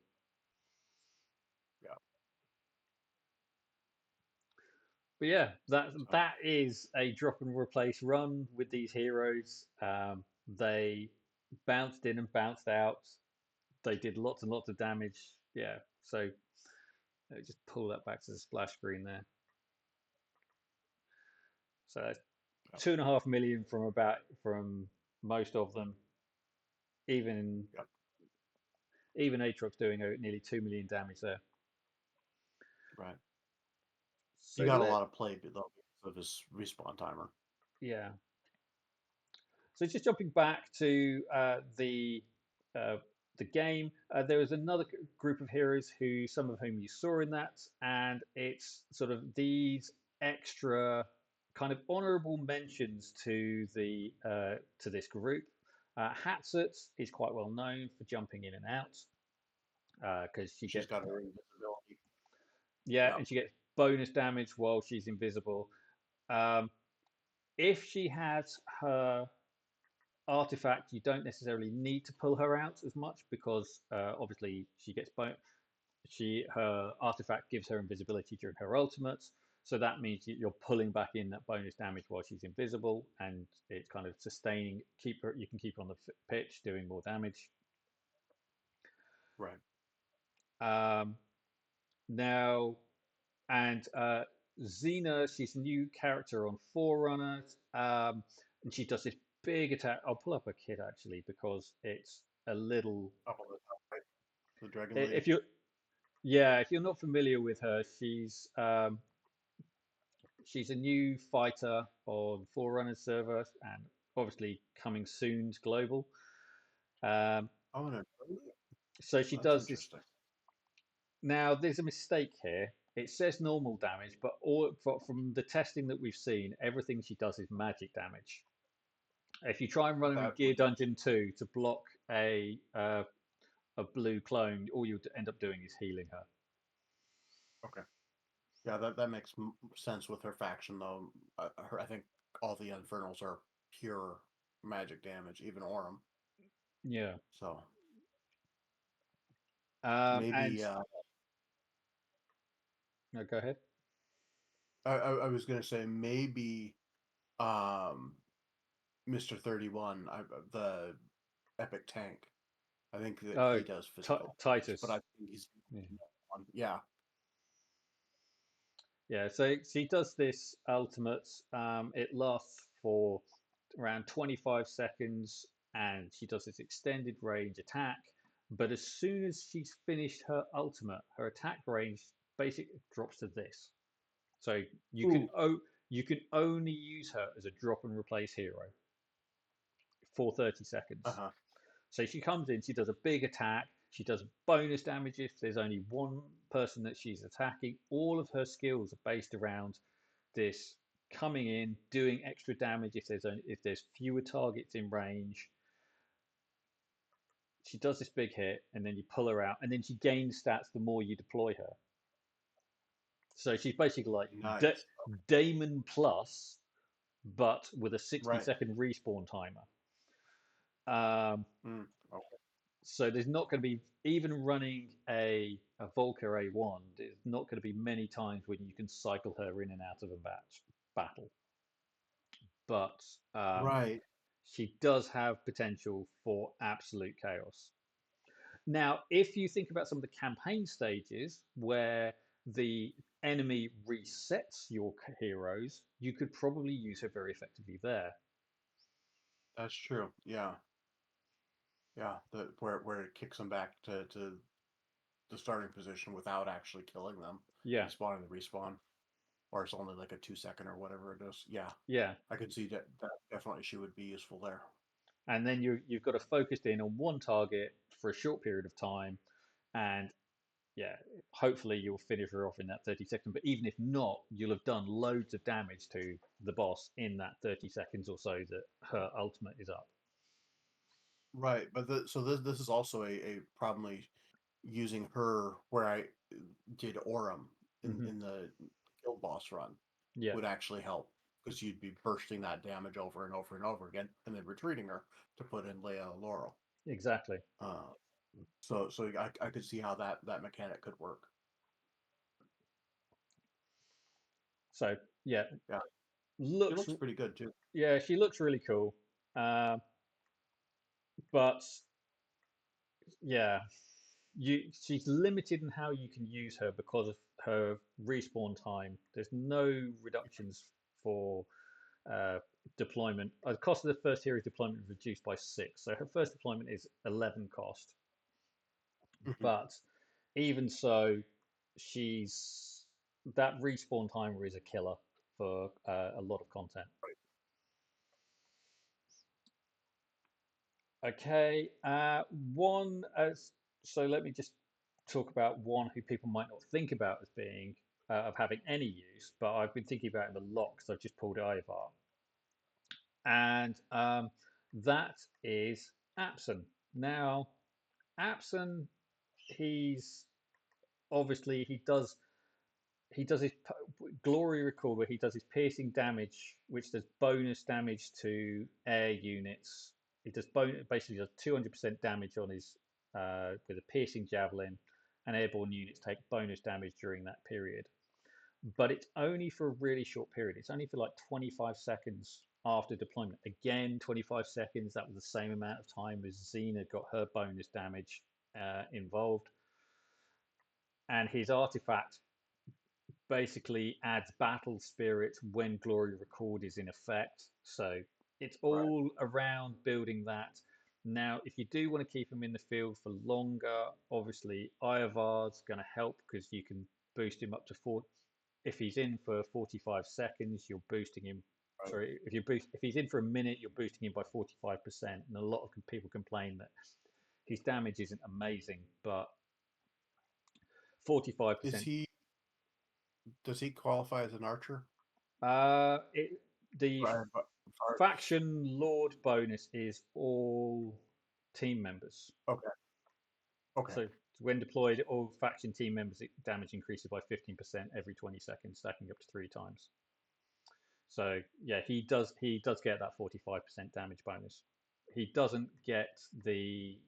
Yeah. But yeah, So that is a drop and replace run with these heroes. They bounced in and bounced out. They did lots and lots of damage. Yeah, so just pull that back to the splash screen there. So that's yeah, 2.5 million from most of them. Even yeah. even Aatrox doing nearly 2 million damage there. Right. He So got a lot of play though because of his respawn timer. yeah. So just jumping back to uh, the game, there was another group of heroes who some of whom you saw in that, and it's sort of these extra kind of honourable mentions to this group. Hatssut is quite well known for jumping in and out because she She's gets got her invisibility. yeah, Yeah. and she gets bonus damage while she's invisible. Um, if she has her artifact, you don't necessarily need to pull her out as much because obviously her artifact gives her invisibility during her ultimates. So that means you're pulling back in that bonus damage while she's invisible, and it's kind of sustaining. You can keep her on the pitch doing more damage. Right. Now, and Xena, she's a new character on Forerunner, and she does this big attack. I'll pull up a kit actually because it's a little. Up on the top, right? The Dragon Lady. If you, yeah, if you're not familiar with her, she's a new fighter on Forerunner server, and obviously coming soon to global. Um, Oh, no. so she That's does this. interesting. Now, there's a mistake here. It says normal damage, but from the testing that we've seen, everything she does is magic damage. If you try and run her in That Gear would be Dungeon 2 to block a blue clone, all you end up doing is healing her. okay. Yeah, that makes sense with her faction, though. I think all the Infernals are pure magic damage, even Orim. Yeah. So And maybe no, go ahead. I was gonna say maybe um, Mr. 31, the epic tank. I think that Oh, he does physical damage, but I Titus. think he's Yeah. one. Yeah. Yeah, so she does this ultimate. It lasts for around 25 seconds, and she does this extended range attack. But as soon as she's finished her ultimate, her attack range basically drops to this. So Ooh. you can only use her as a drop and replace hero for 30 seconds. Uh-huh. So she comes in, she does a big attack, she does bonus damage if there's only one person that she's attacking. All of her skills are based around this coming in, doing extra damage if there's fewer targets in range. She does this big hit, and then you pull her out, and then she gains stats the more you deploy her. So she's basically like Nice. Daemon plus, but with a 60 Right. second respawn timer. Um, Okay. so there's not going to be, even running a Volker A1, there's not going to be many times when you can cycle her in and out of a battle. But Right. she does have potential for absolute chaos. Now, if you think about some of the campaign stages where the enemy resets your heroes, you could probably use her very effectively there. That's true. Yeah. Yeah. Where it kicks them back to the starting position without actually killing them. Yeah, Despawn and respawn. Or it's only like a 2 second or whatever it is. Yeah. yeah. I could see that definitely she would be useful there. And then you've got to focus in on one target for a short period of time, and yeah, hopefully you'll finish her off in that 30 seconds. But even if not, you'll have done loads of damage to the boss in that 30 seconds or so that her ultimate is up. Right, but so this is also a probably using her where I did Orim Hmm. in the guild boss run Yeah, would actually help because you'd be bursting that damage over and over and over again and then retreating her to put in Leia Laurel. exactly. Uh, so I could see how that mechanic could work. So yeah, Yeah, she looks looks pretty good too. yeah, she looks really cool. But yeah, she's limited in how you can use her because of her respawn time. There's no reductions for uh, deployment. The cost of the first series deployment is reduced by 6, so her first deployment is 11 cost. Mhm. But even so, she's that respawn timer is a killer for a lot of content. Okay, one as so let me just talk about one who people might not think about as being of having any use, but I've been thinking about it a lot because I've just pulled Ivar, and that is Apsan. Now, Apsan, he's obviously he does his glory record where he does his piercing damage, which does bonus damage to air units. He does basically does 200% damage on his with a piercing javelin, and airborne units take bonus damage during that period. But it's only for a really short period. It's only for like 25 seconds after deployment. Again, 25 seconds. That was the same amount of time as Xena got her bonus damage involved. and his artifact basically adds battle spirit when glory record is in effect. So it's Right. all around building that. Now, if you do want to keep him in the field for longer, obviously Iovar's going to help because you can boost him up to 4. If he's in for 45 seconds, you're boosting him. Right. Sorry, if he's in for a minute, you're boosting him by 45%. And a lot of people complain that his damage isn't amazing, but Is 45%. he? Does he qualify as an archer? The Fire, fire. faction Lord bonus is all team members. Okay. Okay. So when deployed, all faction team members damage increases by 15% every 20 seconds, stacking up to 3 times. So yeah, he does get that 45% damage bonus. He doesn't get he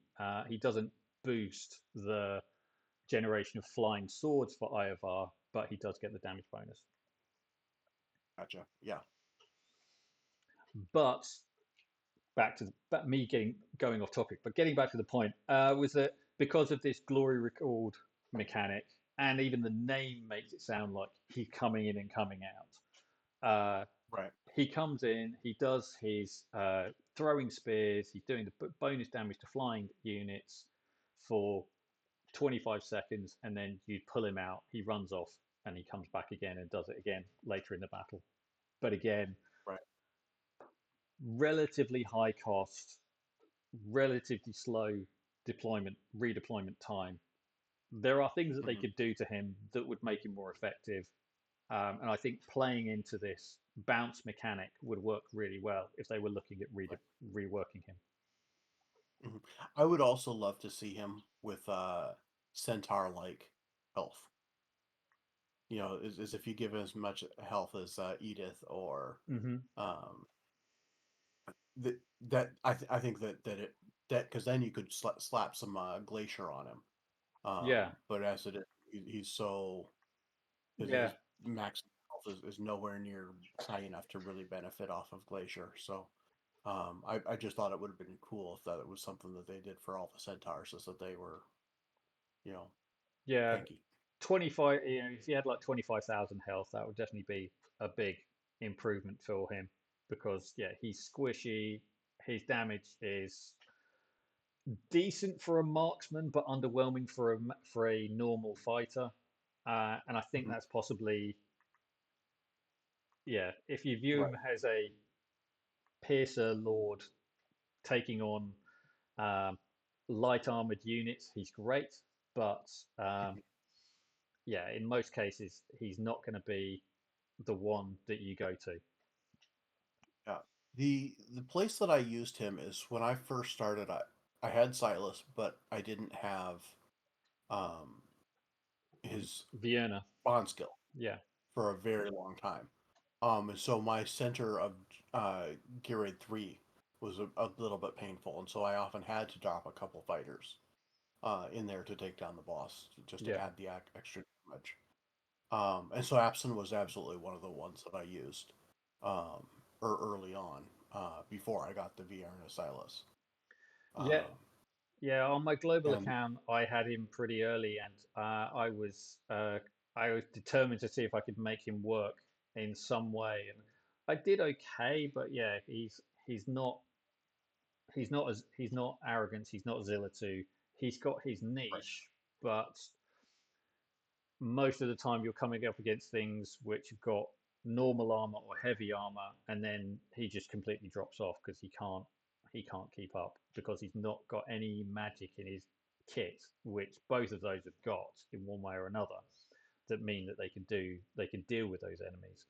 doesn't boost the generation of flying swords for Iovar, but he does get the damage bonus. Gotcha. Yeah. But back to me going off topic, but getting back to the point, was that because of this glory record mechanic, and even the name makes it sound like he's coming in and coming out. Right. He comes in, he does his throwing spears, he's doing the bonus damage to flying units for 25 seconds, and then you pull him out, he runs off, and he comes back again and does it again later in the battle. But again, Right. relatively high cost, relatively slow redeployment time. There are things that they Mm-hmm. could do to him that would make him more effective. And I think playing into this bounce mechanic would work really well if they were looking at Right. reworking him. Mm-hmm. I would also love to see him with centaur-like health. As if you give him as much health as Edith or Mm-hmm. um, I think that because then you could slap some glacier on him. Yeah, But as it is, he's so his yeah, max health is nowhere near high enough to really benefit off of glacier. So I just thought it would have been cool if that was something that they did for all the centaurs, is that they were you know yeah. tanky. 25. If he had like 25,000 health, that would definitely be a big improvement for him because yeah, he's squishy. His damage is decent for a marksman, but underwhelming for a normal fighter. And I think Mhm. that's possibly yeah. If you view him Right. as a piercer lord taking on um, light armored units, he's great. But Mhm. yeah, in most cases, he's not going to be the one that you go to. Yeah. The place that I used him is when I first started. I had Silas, but I didn't have um, his Vienna, bond skill yeah, for a very long time. And so my center of grade 3 was a little bit painful, and so I often had to drop a couple fighters in there to take down the boss, just to yeah, add the extra damage. And so Apsan was absolutely one of the ones that I used early on, before I got the Vierna Silas. yeah, Um, yeah. On my global and account, I had him pretty early, and I was determined to see if I could make him work in some way, and I did okay. But yeah, he's not arrogant. He's not Zilla 2. He's got his right, niche, but most of the time you're coming up against things which have got normal armor or heavy armor, and then he just completely drops off because he can't keep up because he's not got any magic in his kit, which both of those have got in one way or another, that mean that they can deal with those enemies.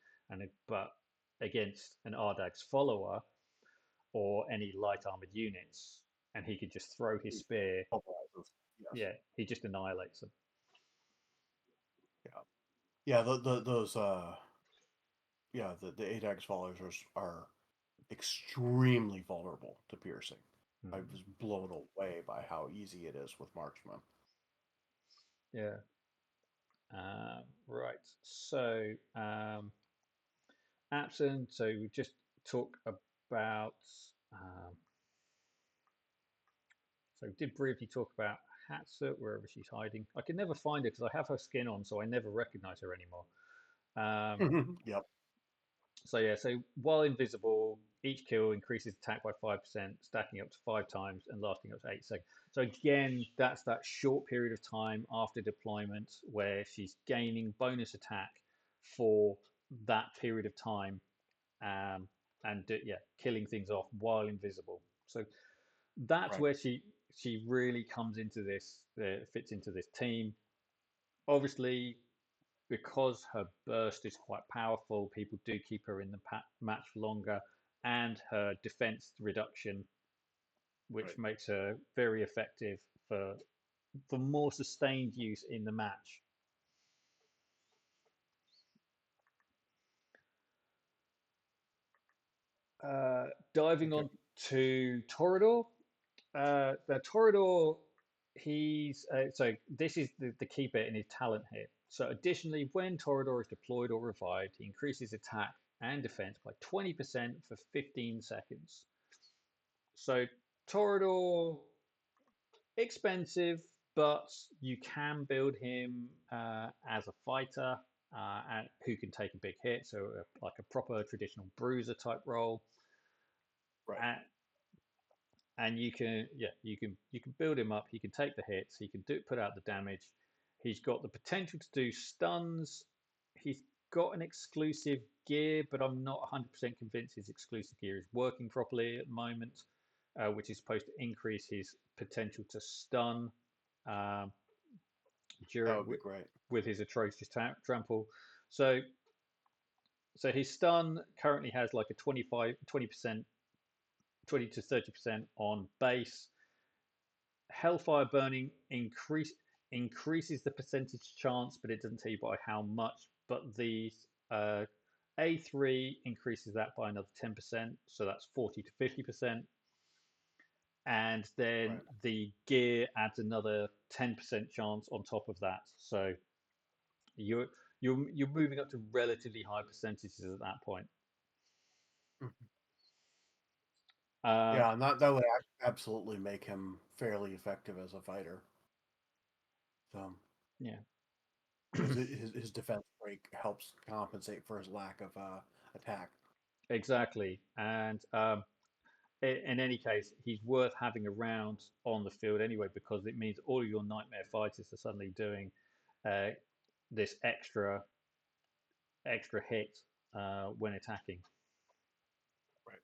But against an Ardag's follower or any light armored units, and he could just throw his he spear. pulverizes. Yes, Yeah, he just annihilates them. yeah, yeah. Those yeah, the ADAX followers are extremely vulnerable to piercing. I Hmm. was blown away by how easy it is with marksman. Yeah. Right. So, Apsan. So we just talk about. Um, so we did briefly talk about Hatssut, wherever she's hiding. I can never find her because I have her skin on, so I never recognize her anymore. Um, Yep. so yeah, so while invisible, each kill increases attack by 5%, stacking up to 5 times and lasting up to 8 seconds. So again, that's that short period of time after deployment where she's gaining bonus attack for that period of time, um, and yeah, killing things off while invisible. So that's Right. where she really comes into this, fits into this team. Obviously, because her burst is quite powerful, people do keep her in the match longer, and her defense reduction, which Right. makes her very effective for more sustained use in the match. Diving Okay. on to Torodor. The Torodor, he's so this is the key bit in his talent here. So additionally, when Torodor is deployed or revived, he increases attack and defense by 20% for 15 seconds. So Torodor, expensive, but you can build him as a fighter and who can take a big hit, so like a proper traditional bruiser type role. Right. And you can you can build him up. He can take the hits. He can put out the damage. He's got the potential to do stuns. He's got an exclusive gear, but I'm not 100% convinced his exclusive gear is working properly at the moment, which is supposed to increase his potential to stun um, That during would be great. with his atrocious trample. So his stun currently has like a 20%, 20 to 30% on base. Hellfire burning increases the percentage chance, but it doesn't tell you by how much. But the A3 increases that by another 10%, so that's 40 to 50%. And then Right. the gear adds another 10% chance on top of that. So you're you're moving up to relatively high percentages at that point. Mhm. Um, Yeah, and that would absolutely make him fairly effective as a fighter. So, yeah, because his defense break helps compensate for his lack of attack. exactly. And in any case, he's worth having around on the field anyway because it means all of your nightmare fighters are suddenly doing uh, this extra hit when attacking. Right.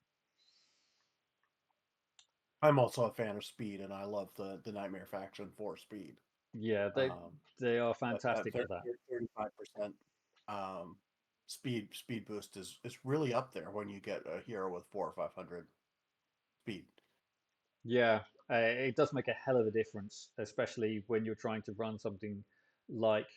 I'm also a fan of speed, and I love the Nightmare faction for speed. Yeah, Um, they are that fantastic at that. 35% um, speed boost is really up there when you get a hero with 400 or 500 speed. Yeah, it does make a hell of a difference, especially when you're trying to run something like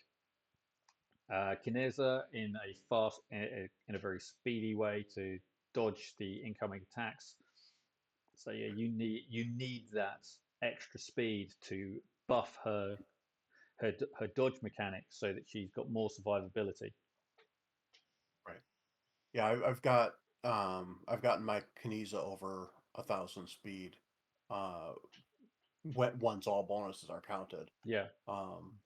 Kineza in a in a very speedy way to dodge the incoming attacks. So yeah, you need that extra speed to buff her dodge mechanics so that she's got more survivability. Right. Yeah, I've gotten my Kineza over 1,000 speed. Uh, once all bonuses are counted. Yeah, Um,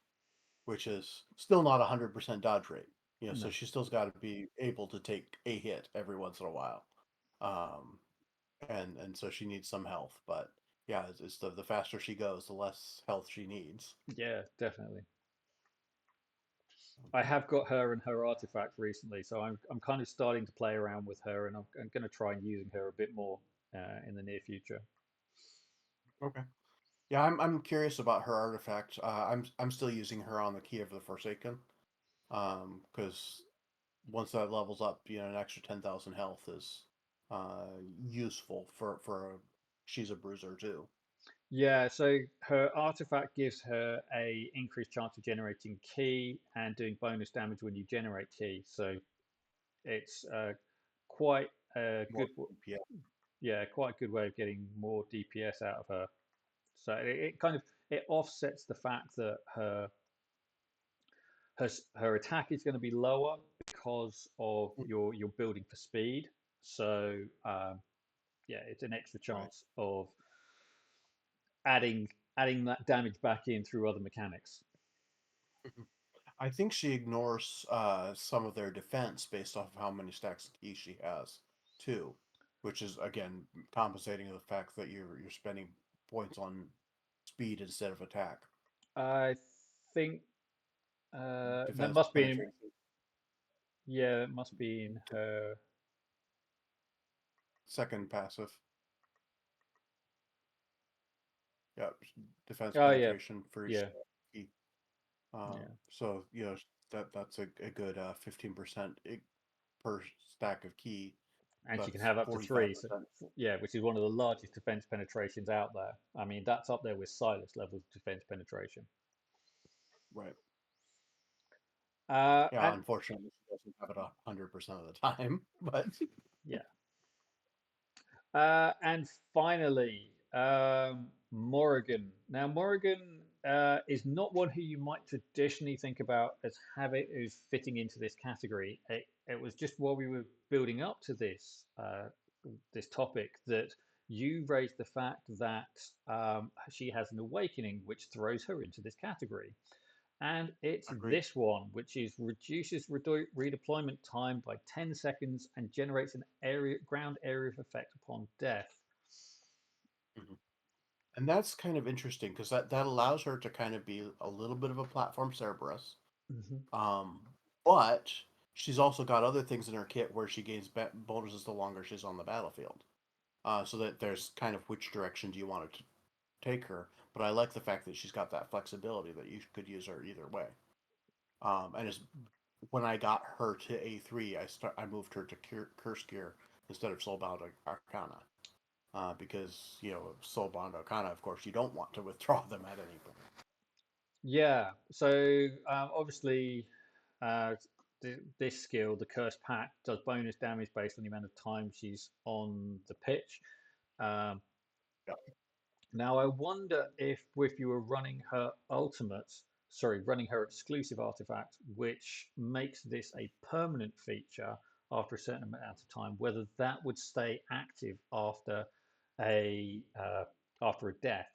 which is still not 100% dodge rate. You know, so no, she still's got to be able to take a hit every once in a while. Um, and so she needs some health, but yeah, it's the faster she goes, the less health she needs. yeah, definitely. I have got her and her artifact recently, so I'm kind of starting to play around with her, and I'm going to try and using her a bit more in the near future. Okay. Yeah, I'm curious about her artifact. I'm still using her on the Key of the Forsaken. Because once that levels up, you know, an extra 10,000 health is useful for she's a bruiser too. Yeah, so her artifact gives her a increased chance of generating key and doing bonus damage when you generate key. So it's quite a More good, DPS. yeah, quite a good way of getting more DPS out of her. So it kind of it offsets the fact that her attack is going to be lower because of your building for speed. So yeah, it's an extra Right. chance of adding adding that damage back in through other mechanics. I think she ignores some of their defense based off of how many stacks of keys she has, too, which is again compensating the fact that you're spending points on speed instead of attack. I think that Defense must be in, penetration, yeah, it must be in her. second passive. Yeah, defense Oh yeah, penetration for each yeah, key. yeah. So that's a good 15% per stack of key. And she can That's have up to forty-five three. So percent. yeah, which is one of the largest defense penetrations out there. I mean, that's up there with Silas levels of defense penetration. Right. Yeah, And unfortunately, she doesn't have it 100% of the time, but yeah. And finally, Morrigan. Now, Morrigan is not one who you might traditionally think about as having as fitting into this category. It was just while we were building up to this topic that you raised the fact that she has an awakening, which throws her into this category. And it's agreed. this one, which is reduces redeployment time by 10 seconds and generates an ground area of effect upon death. Hmm. And that's kind of interesting because that allows her to kind of be a little bit of a platform Cerberus. Mm-hmm. Um, but she's also got other things in her kit where she gains bonuses the longer she's on the battlefield. So that there's kind of which direction do you want to take her. But I like the fact that she's got that flexibility that you could use her either way. And as when I got her to A3, I moved her to Curse Gear instead of Soulbound Arcana. Because Soulbound Arcana, of course, you don't want to withdraw them at any point. Yeah, so obviously, uh, this skill, the Curse Pack, does bonus damage based on the amount of time she's on the pitch. Um, Yeah. Now, I wonder if you were running her ultimates, sorry, running her exclusive artifact, which makes this a permanent feature after a certain amount of time, whether that would stay active a after a death,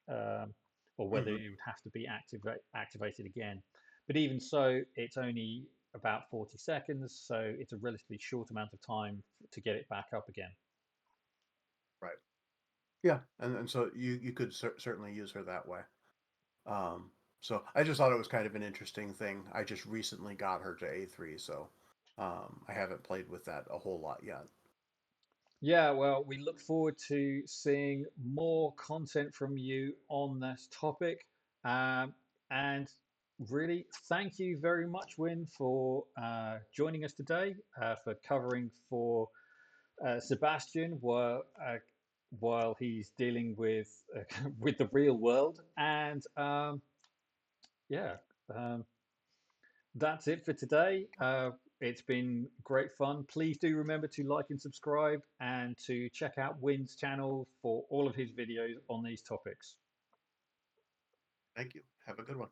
um, or whether Hmm. it would have to be activated again. But even so, it's only about 40 seconds, so it's a relatively short amount of time to get it back up again. Right. Yeah, and so you could certainly use her that way. Um, so I just thought it was kind of an interesting thing. I just recently got her to A3, so I haven't played with that a whole lot yet. Yeah, well, we look forward to seeing more content from you on this topic. Um, and really, thank you very much, Win, for joining us today, for covering for Sebastian while he's dealing with with the real world. And yeah, um, that's it for today. It's been great fun. Please do remember to like and subscribe and to check out Win's channel for all of his videos on these topics. Thank you. Have a good one.